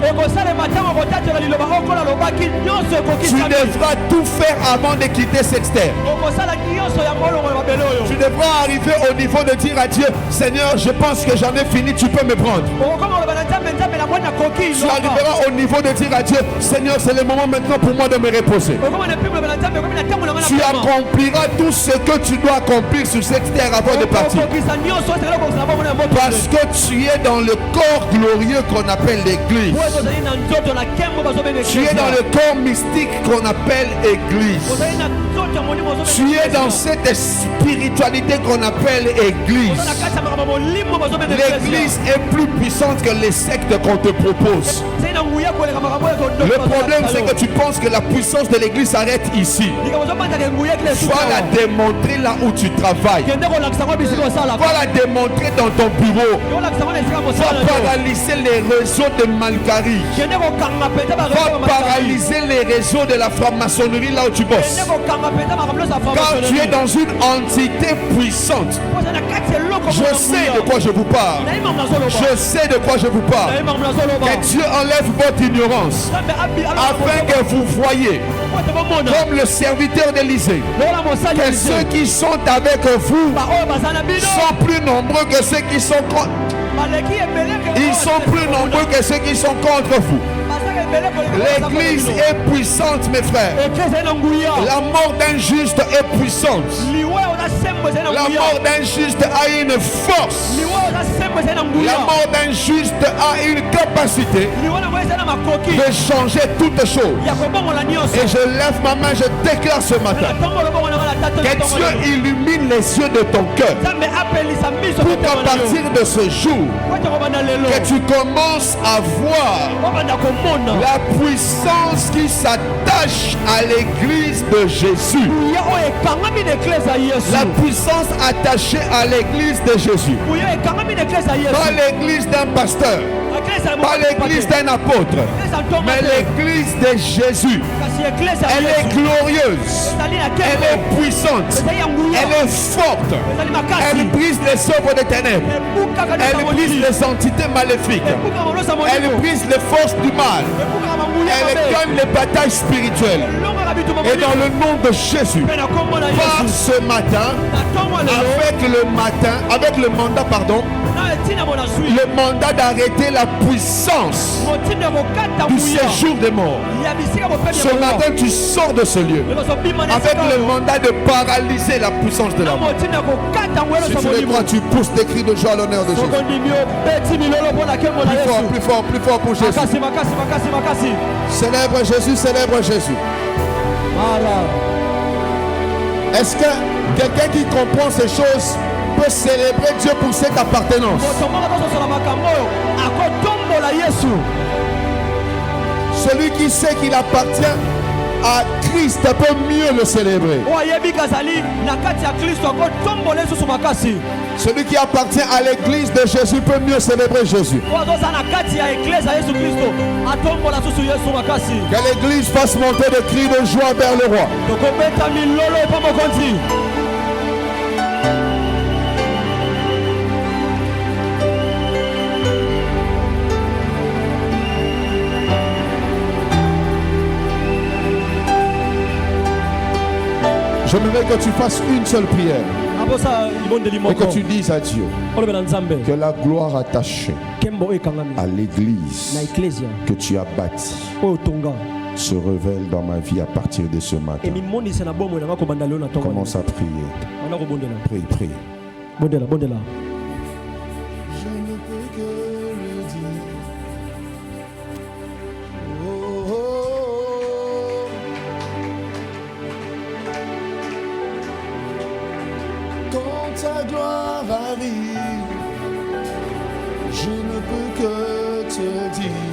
Tu devras tout faire avant de quitter cette terre. Tu devras arriver au niveau de dire à Dieu, Seigneur, je pense que j'en ai fini, tu peux me prendre. Tu arriveras au niveau de dire à Dieu, Seigneur, c'est le moment maintenant pour moi de me reposer. Tu accompliras tout ce que tu dois accomplir sur cette terre avant de partir. Parce que tu es dans le corps glorieux qu'on appelle l'Église. Tu es dans le corps mystique qu'on appelle Église. Tu es dans cette spiritualité qu'on appelle Église. L'Église est plus puissante que les sectes qu'on te propose. Le problème, c'est que tu penses que la puissance de l'Église s'arrête ici. Va la démontrer là où tu travailles. Va la démontrer dans ton bureau. Va paralyser les réseaux de Malgarie. Va paralyser les réseaux de la franc-maçonnerie là où tu bosses. Car tu es dans une entité puissante. Je sais de quoi je vous parle. Je sais de quoi je vous parle. Que Dieu enlève votre ignorance afin que vous voyez, comme le serviteur d'Élysée, que ceux qui sont avec vous sont plus nombreux que ceux qui sont contre. Ils sont plus nombreux que ceux qui sont contre vous. L'Église est puissante, mes frères. La mort d'un juste est puissante. La mort d'un juste a une force. La mort d'un juste a une capacité de changer toutes choses. Et je lève ma main, je déclare ce matin que Dieu illumine les yeux de ton cœur pour qu'à partir de ce jour, que tu commences à voir la puissance qui s'attache à l'Église de Jésus. La puissance attachée à l'Église de Jésus. Pas l'Église d'un pasteur, pas l'Église d'un apôtre, mais l'Église de Jésus. Elle est glorieuse, elle est puissante, elle est forte, elle brise les œuvres des ténèbres, elle brise les entités maléfiques, elle brise les forces du mal, elle gagne les batailles spirituelles. Et dans le nom de Jésus, par ce matin, avec le mandat, le mandat d'arrêter la puissance du séjour des morts. Ce matin, tu sors de ce lieu avec le mandat de paralyser la puissance de la mort. Si tu le crois, tu pousses des cris de joie à l'honneur de Jésus. Plus fort, plus fort, plus fort pour Jésus. Célèbre Jésus, célèbre Jésus. Est-ce que quelqu'un qui comprend ces choses peut célébrer Dieu pour cette appartenance? Celui qui sait qu'il appartient à Christ peut mieux le célébrer. Celui qui appartient à l'église de Jésus peut mieux célébrer Jésus. Que l'église fasse monter des cris de joie vers le roi. J'aimerais que tu fasses une seule prière et que tu dises à Dieu que la gloire attachée à l'église que tu as bâtie se révèle dans ma vie à partir de ce matin. Commence à prier. Prie, prie. Je ne peux que le dire. Quand ta gloire arrive, je ne peux que te dire.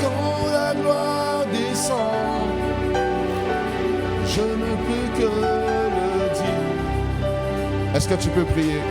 Quand la gloire descend, je ne peux que le dire. Est-ce que tu peux prier?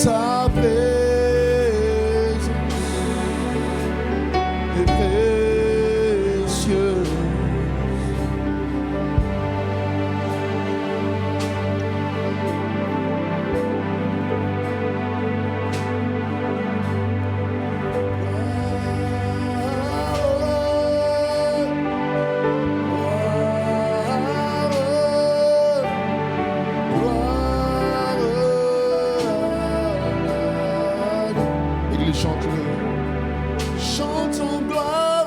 ta présence est précieuse. Chante-le, chante en gloire.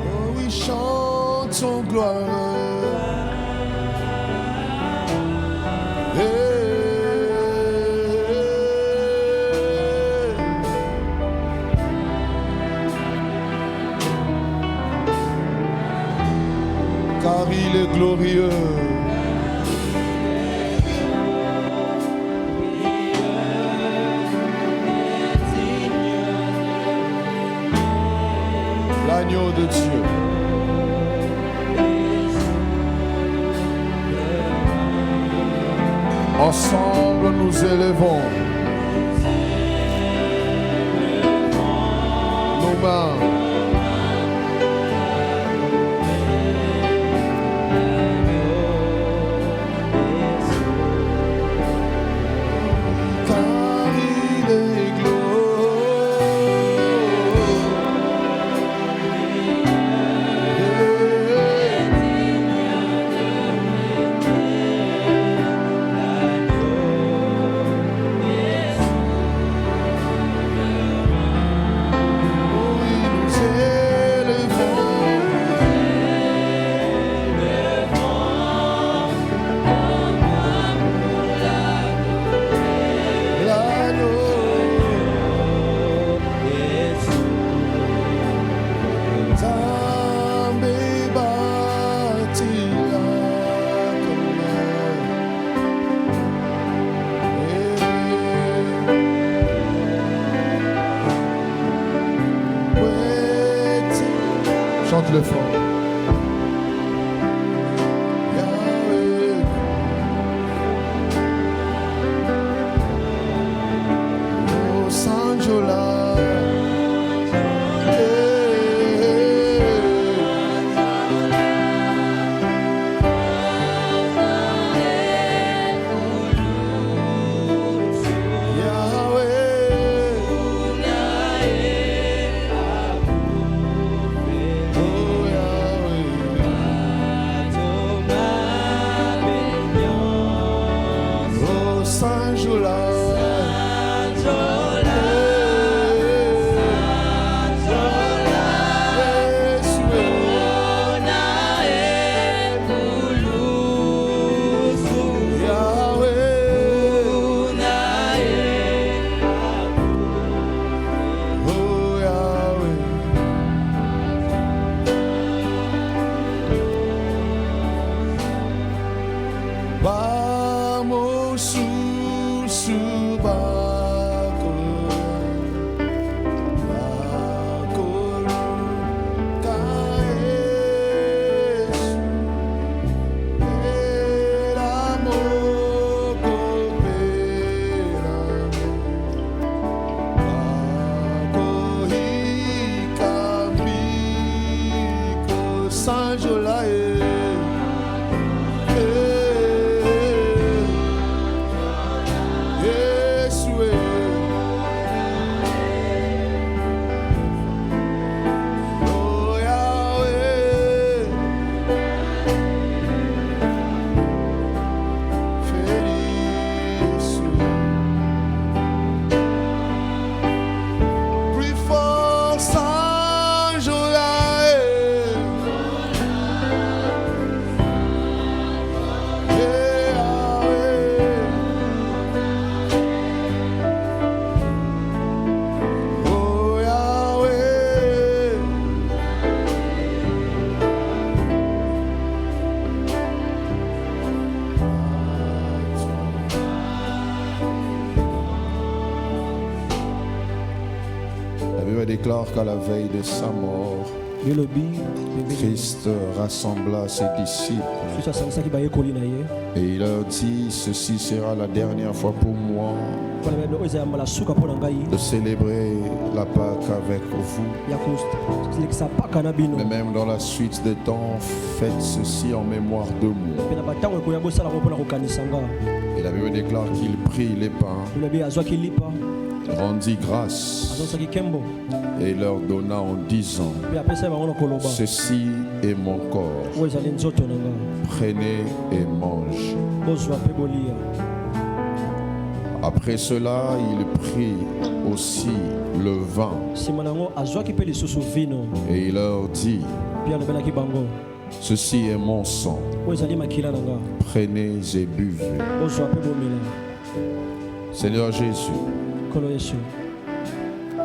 Oh oui, chante en gloire. Car il est glorieux. L'agneau de Dieu. Ensemble nous élevons nos mains. Chante-le fort. Yahweh. Oh, Sanjola. Oh, Bible déclare qu'à la veille de sa mort, Christ rassembla ses disciples et il leur dit, ceci sera la dernière fois pour moi de célébrer la Pâque avec vous. Mais même dans la suite des temps, faites ceci en mémoire de moi. Et la Bible déclare qu'il prit les pains, rendit grâce et leur donna en disant, ceci est mon corps, prenez et mangez. Après cela, il prit aussi le vin et il leur dit, ceci est mon sang, prenez et buvez. Seigneur Jésus,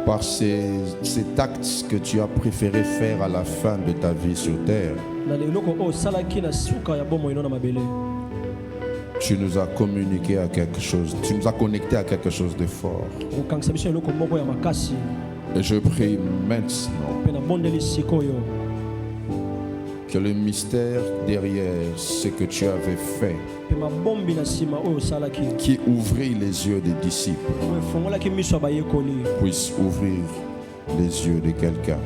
par cet acte que tu as préféré faire à la fin de ta vie sur terre, tu nous as communiqué à quelque chose, tu nous as connecté à quelque chose de fort. Et je prie maintenant que le mystère derrière ce que tu avais fait, qui ouvrit les yeux des disciples, puisse ouvrir les yeux de quelqu'un.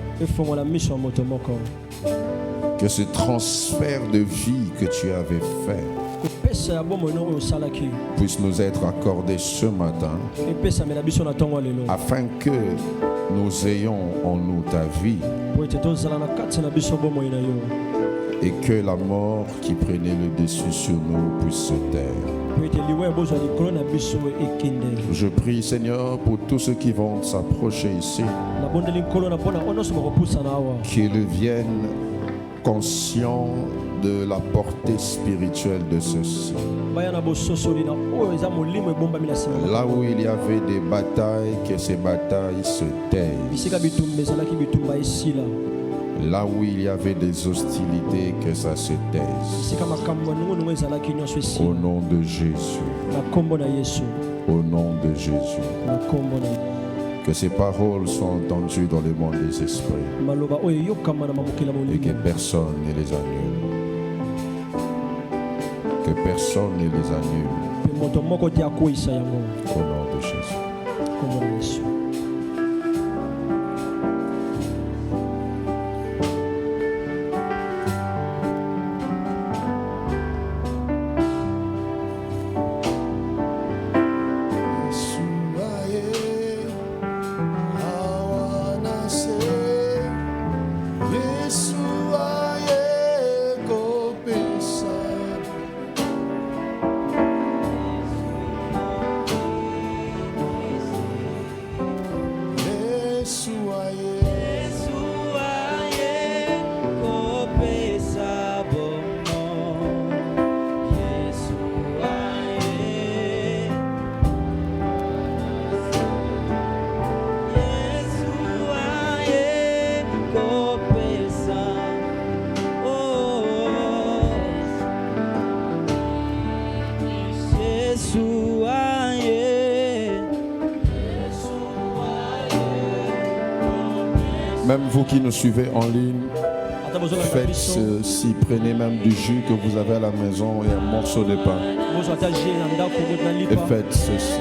Que ce transfert de vie que tu avais fait puisse nous être accordé ce matin, afin que nous ayons en nous ta vie et que la mort qui prenait le dessus sur nous puisse se taire. Je prie, Seigneur, pour tous ceux qui vont s'approcher ici, qu'ils viennent conscients de la portée spirituelle de ceci. Là où il y avait des batailles, que ces batailles se taisent. Là où il y avait des hostilités, que ça se taise. Au nom de Jésus. Au nom de Jésus. Que ces paroles soient entendues dans le monde des esprits et que personne ne les annule. Que personne ne les annule. Au nom de Jésus. Même vous qui nous suivez en ligne, faites ceci, prenez même du jus que vous avez à la maison et un morceau de pain. Et faites ceci.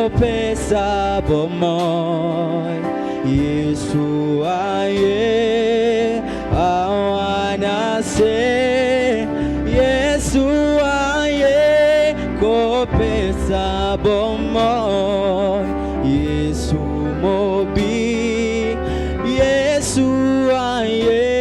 kopesa bomoi Yesu aye awanase Yesu aye kopesa bomoi Yesu mobi Yesu aye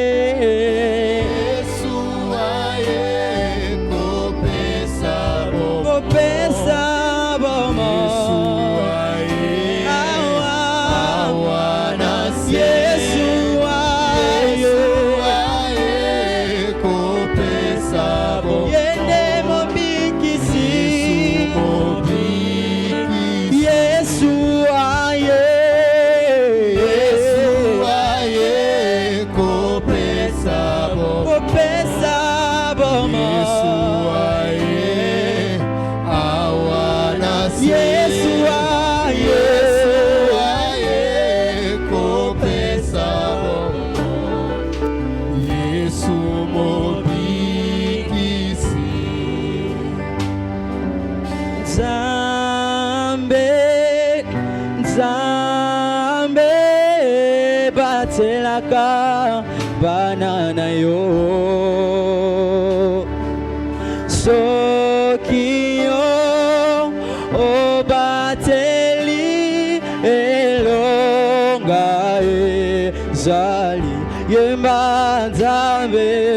Banana yo Sokio Obateli Elonga Zali Yemba Zambe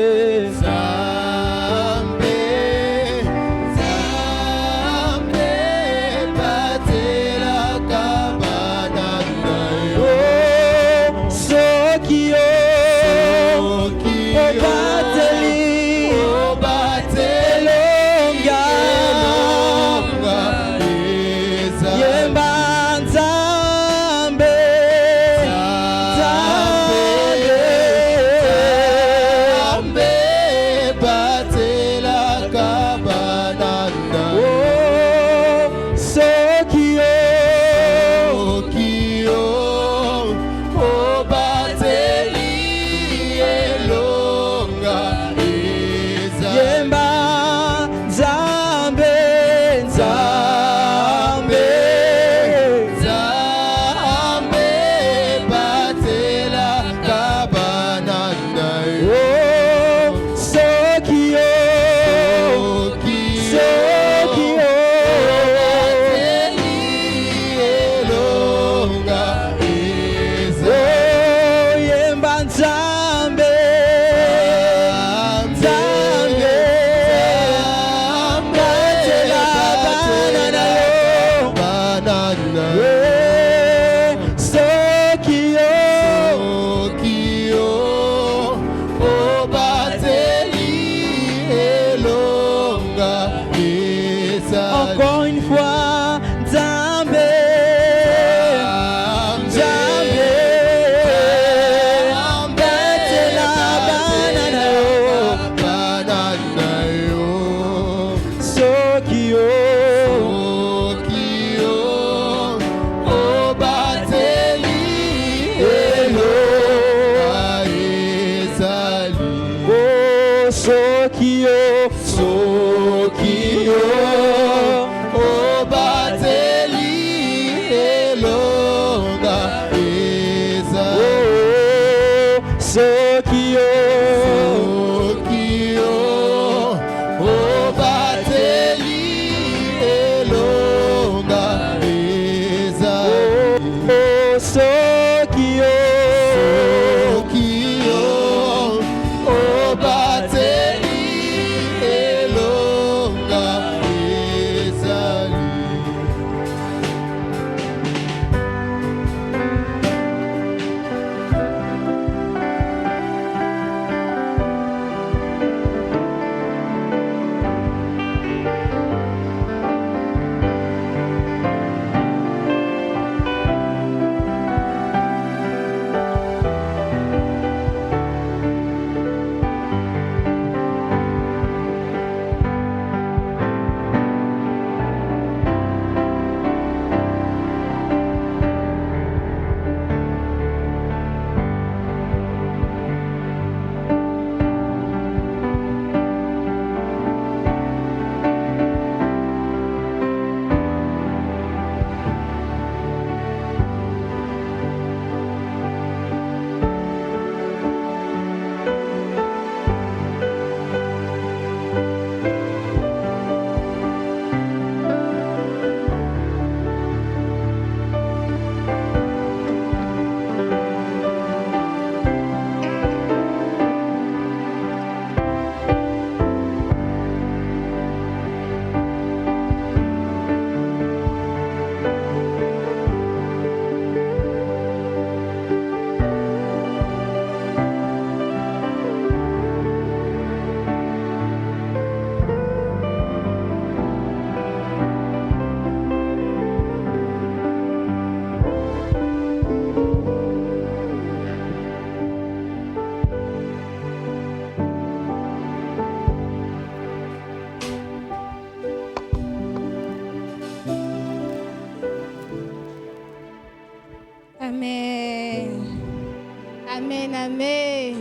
amen.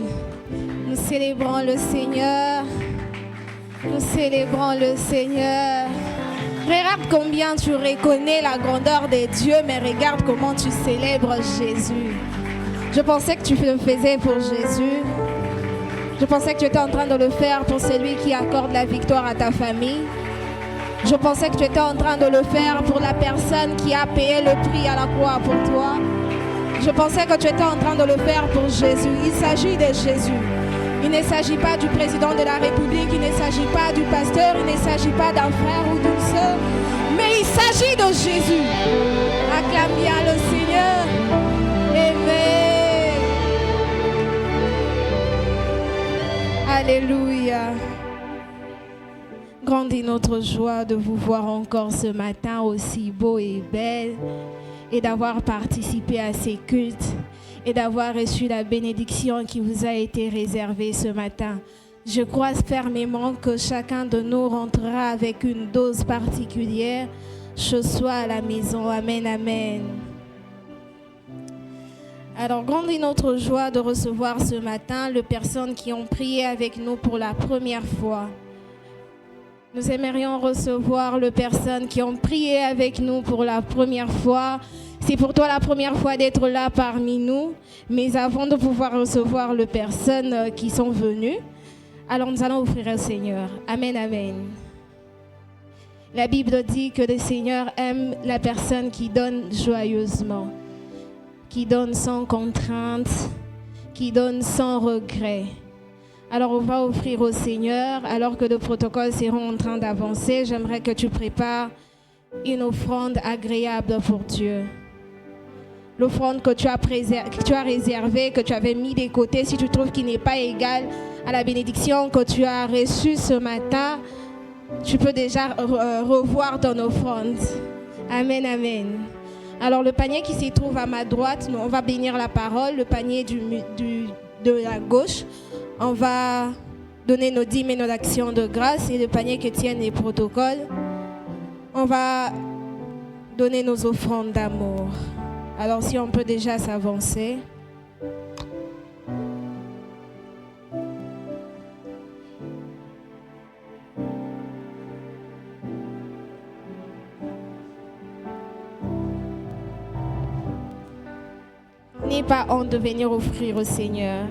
Nous célébrons le Seigneur. Nous célébrons le Seigneur. Regarde combien tu reconnais la grandeur de Dieu, mais regarde comment tu célèbres Jésus. Je pensais que tu le faisais pour Jésus. Je pensais que tu étais en train de le faire pour celui qui accorde la victoire à ta famille. Je pensais que tu étais en train de le faire pour la personne qui a payé le prix à la croix pour toi. Je pensais que tu étais en train de le faire pour Jésus. Il s'agit de Jésus. Il ne s'agit pas du président de la République, il ne s'agit pas du pasteur, il ne s'agit pas d'un frère ou d'une sœur, mais il s'agit de Jésus. Acclame bien le Seigneur. Amen. Alléluia. Grande est notre joie de vous voir encore ce matin aussi beau et belle et d'avoir participé à ces cultes et d'avoir reçu la bénédiction qui vous a été réservée ce matin. Je crois fermement que chacun de nous rentrera avec une dose particulière ce soir à la maison. Amen, amen. Alors, grande est notre joie de recevoir ce matin les personnes qui ont prié avec nous pour la première fois. Nous aimerions recevoir les personnes qui ont prié avec nous pour la première fois. C'est pour toi la première fois d'être là parmi nous. Mais avant de pouvoir recevoir les personnes qui sont venues, alors nous allons offrir au Seigneur. Amen, amen. La Bible dit que le Seigneur aime la personne qui donne joyeusement, qui donne sans contrainte, qui donne sans regret. Alors on va offrir au Seigneur, alors que le protocole sera en train d'avancer. J'aimerais que tu prépares une offrande agréable pour Dieu. L'offrande que tu as réservée, que tu avais mis de côté, si tu trouves qu'il n'est pas égal à la bénédiction que tu as reçue ce matin, tu peux déjà revoir ton offrande. Amen, amen. Alors le panier qui se trouve à ma droite, on va bénir la parole. Le panier de la gauche, on va donner nos dîmes et nos actions de grâce. Et le panier qui tient les protocoles, on va donner nos offrandes d'amour. Alors si on peut déjà s'avancer. N'aie pas honte de venir offrir au Seigneur.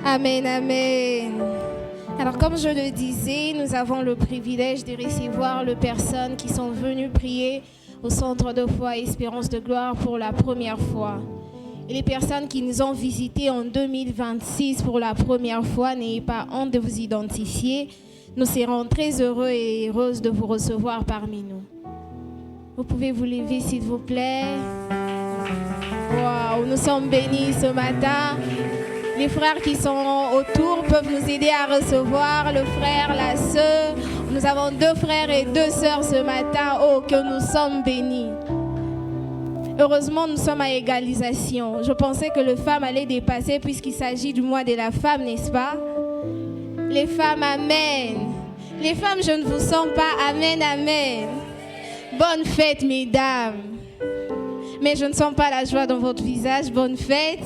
Amen, amen. Alors comme je le disais, nous avons le privilège de recevoir les personnes qui sont venues prier au Centre de foi et Espérance de Gloire pour la première fois. Et les personnes qui nous ont visités en 2026 pour la première fois, n'ayez pas honte de vous identifier. Nous serons très heureux et heureuses de vous recevoir parmi nous. Vous pouvez vous lever s'il vous plaît. Waouh, nous sommes bénis ce matin. Les frères qui sont autour peuvent nous aider à recevoir le frère, la sœur. Nous avons 2 frères et 2 sœurs ce matin. Oh, que nous sommes bénis. Heureusement, nous sommes à égalisation. Je pensais que les femmes allaient dépasser puisqu'il s'agit du mois de la femme, n'est-ce pas? Les femmes, amen. Les femmes, je ne vous sens pas, amen, amen. Bonne fête, mesdames. Mais je ne sens pas la joie dans votre visage. Bonne fête.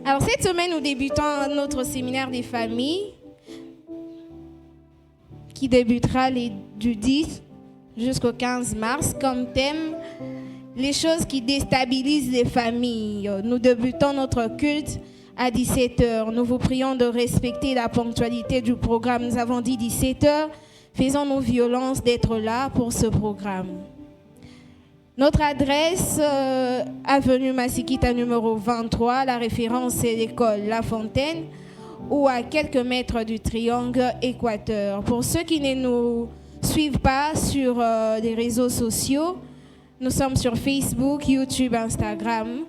Alors cette semaine, nous débutons notre séminaire des familles qui débutera du 10 jusqu'au 15 mars comme thème les choses qui déstabilisent les familles. Nous débutons notre culte à 17h. Nous vous prions de respecter la ponctualité du programme. Nous avons dit 17h. Faisons-nous violence d'être là pour ce programme. Notre adresse, avenue Massikita numéro 23. La référence, c'est l'école La Fontaine ou à quelques mètres du triangle Équateur. Pour ceux qui ne nous suivent pas sur les réseaux sociaux, nous sommes sur Facebook, YouTube, Instagram.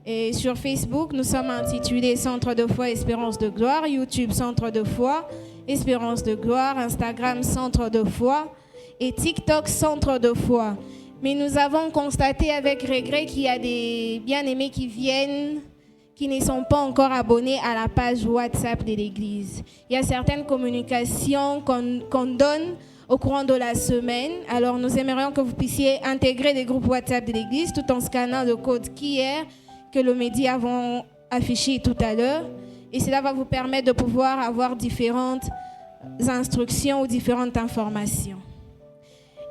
Et sur Facebook, nous sommes intitulés Centre de foi Espérance de Gloire, YouTube Centre de foi Espérance de Gloire, Instagram Centre de foi et TikTok Centre de foi. Mais nous avons constaté avec regret qu'il y a des bien-aimés qui viennent, qui ne sont pas encore abonnés à la page WhatsApp de l'Église. Il y a certaines communications qu'on donne au courant de la semaine. Alors nous aimerions que vous puissiez intégrer les groupes WhatsApp de l'Église tout en scannant le code QR que le média vont afficher tout à l'heure. Et cela va vous permettre de pouvoir avoir différentes instructions ou différentes informations.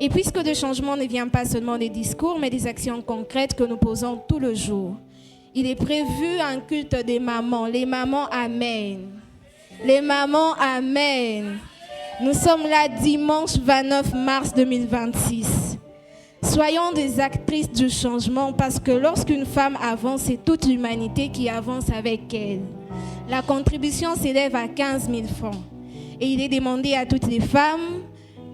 Et puisque le changement ne vient pas seulement des discours, mais des actions concrètes que nous posons tout le jour, il est prévu un culte des mamans. Les mamans, amen. Les mamans, amen. Nous sommes là dimanche 29 mars 2026. Soyons des actrices du changement parce que lorsqu'une femme avance, c'est toute l'humanité qui avance avec elle. La contribution s'élève à 15 000 francs. Et il est demandé à toutes les femmes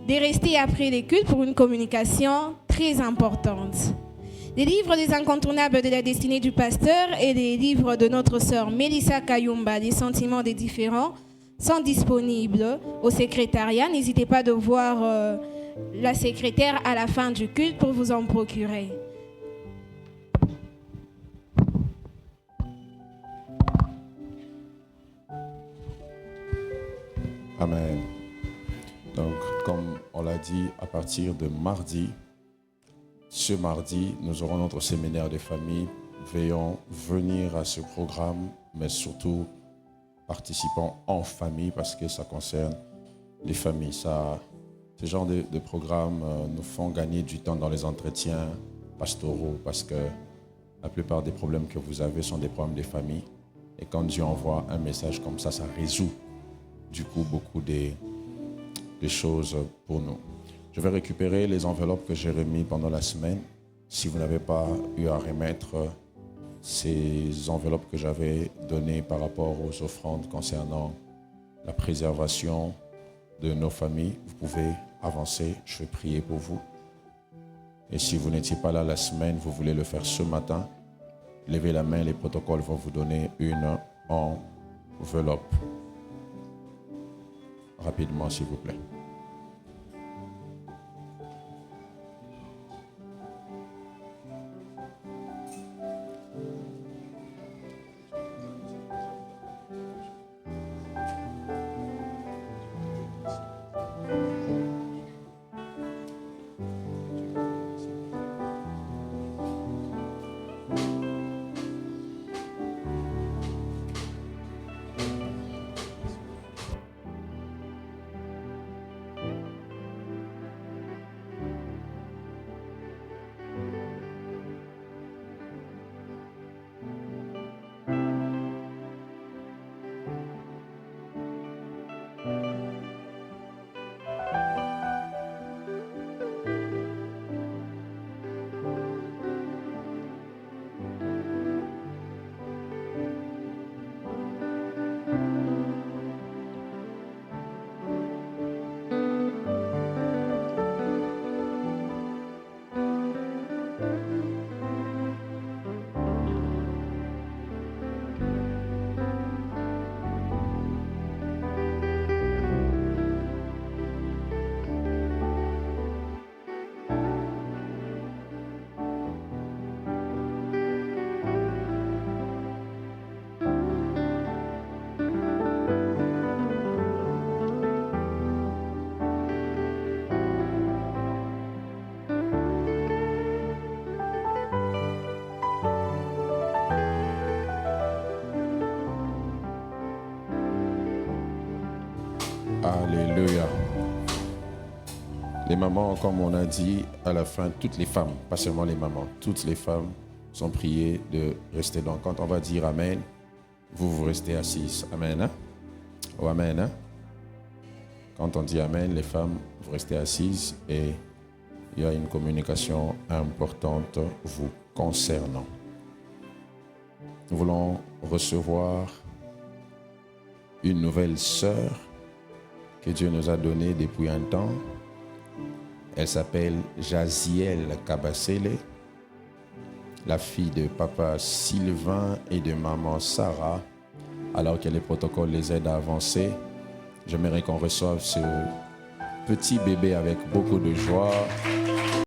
de rester après les cultes pour une communication très importante. Les livres des incontournables de la destinée du pasteur et les livres de notre sœur Mélissa Kayumba, Les sentiments des différents, sont disponibles au secrétariat. N'hésitez pas de voir la secrétaire à la fin du culte pour vous en procurer. Amen. Donc, comme on l'a dit, à partir de mardi, ce mardi, nous aurons notre séminaire des familles. Veillons venir à ce programme, mais surtout participons en famille parce que ça concerne les familles. Ce genre de programmes nous font gagner du temps dans les entretiens pastoraux parce que la plupart des problèmes que vous avez sont des problèmes des familles. Et quand Dieu envoie un message comme ça résout du coup beaucoup des choses pour nous. Je vais récupérer les enveloppes que j'ai remises pendant la semaine. Si vous n'avez pas eu à remettre ces enveloppes que j'avais données par rapport aux offrandes concernant la préservation de nos familles, vous pouvez avancer. Je vais prier pour vous. Et si vous n'étiez pas là la semaine, vous voulez le faire ce matin, levez la main, les protocoles vont vous donner une enveloppe. Rapidement, s'il vous plaît. Les mamans, comme on a dit à la fin, toutes les femmes, pas seulement les mamans, toutes les femmes sont priées de rester. Donc quand on va dire Amen, vous restez assises. Amen, hein? Oh, Amen, hein? Quand on dit Amen, les femmes, vous restez assises et il y a une communication importante vous concernant. Nous voulons recevoir une nouvelle sœur que Dieu nous a donnée depuis un temps. Elle s'appelle Jaziel Kabasele, la fille de papa Sylvain et de maman Sarah. Alors que les protocoles les aident à avancer, j'aimerais qu'on reçoive ce petit bébé avec beaucoup de joie.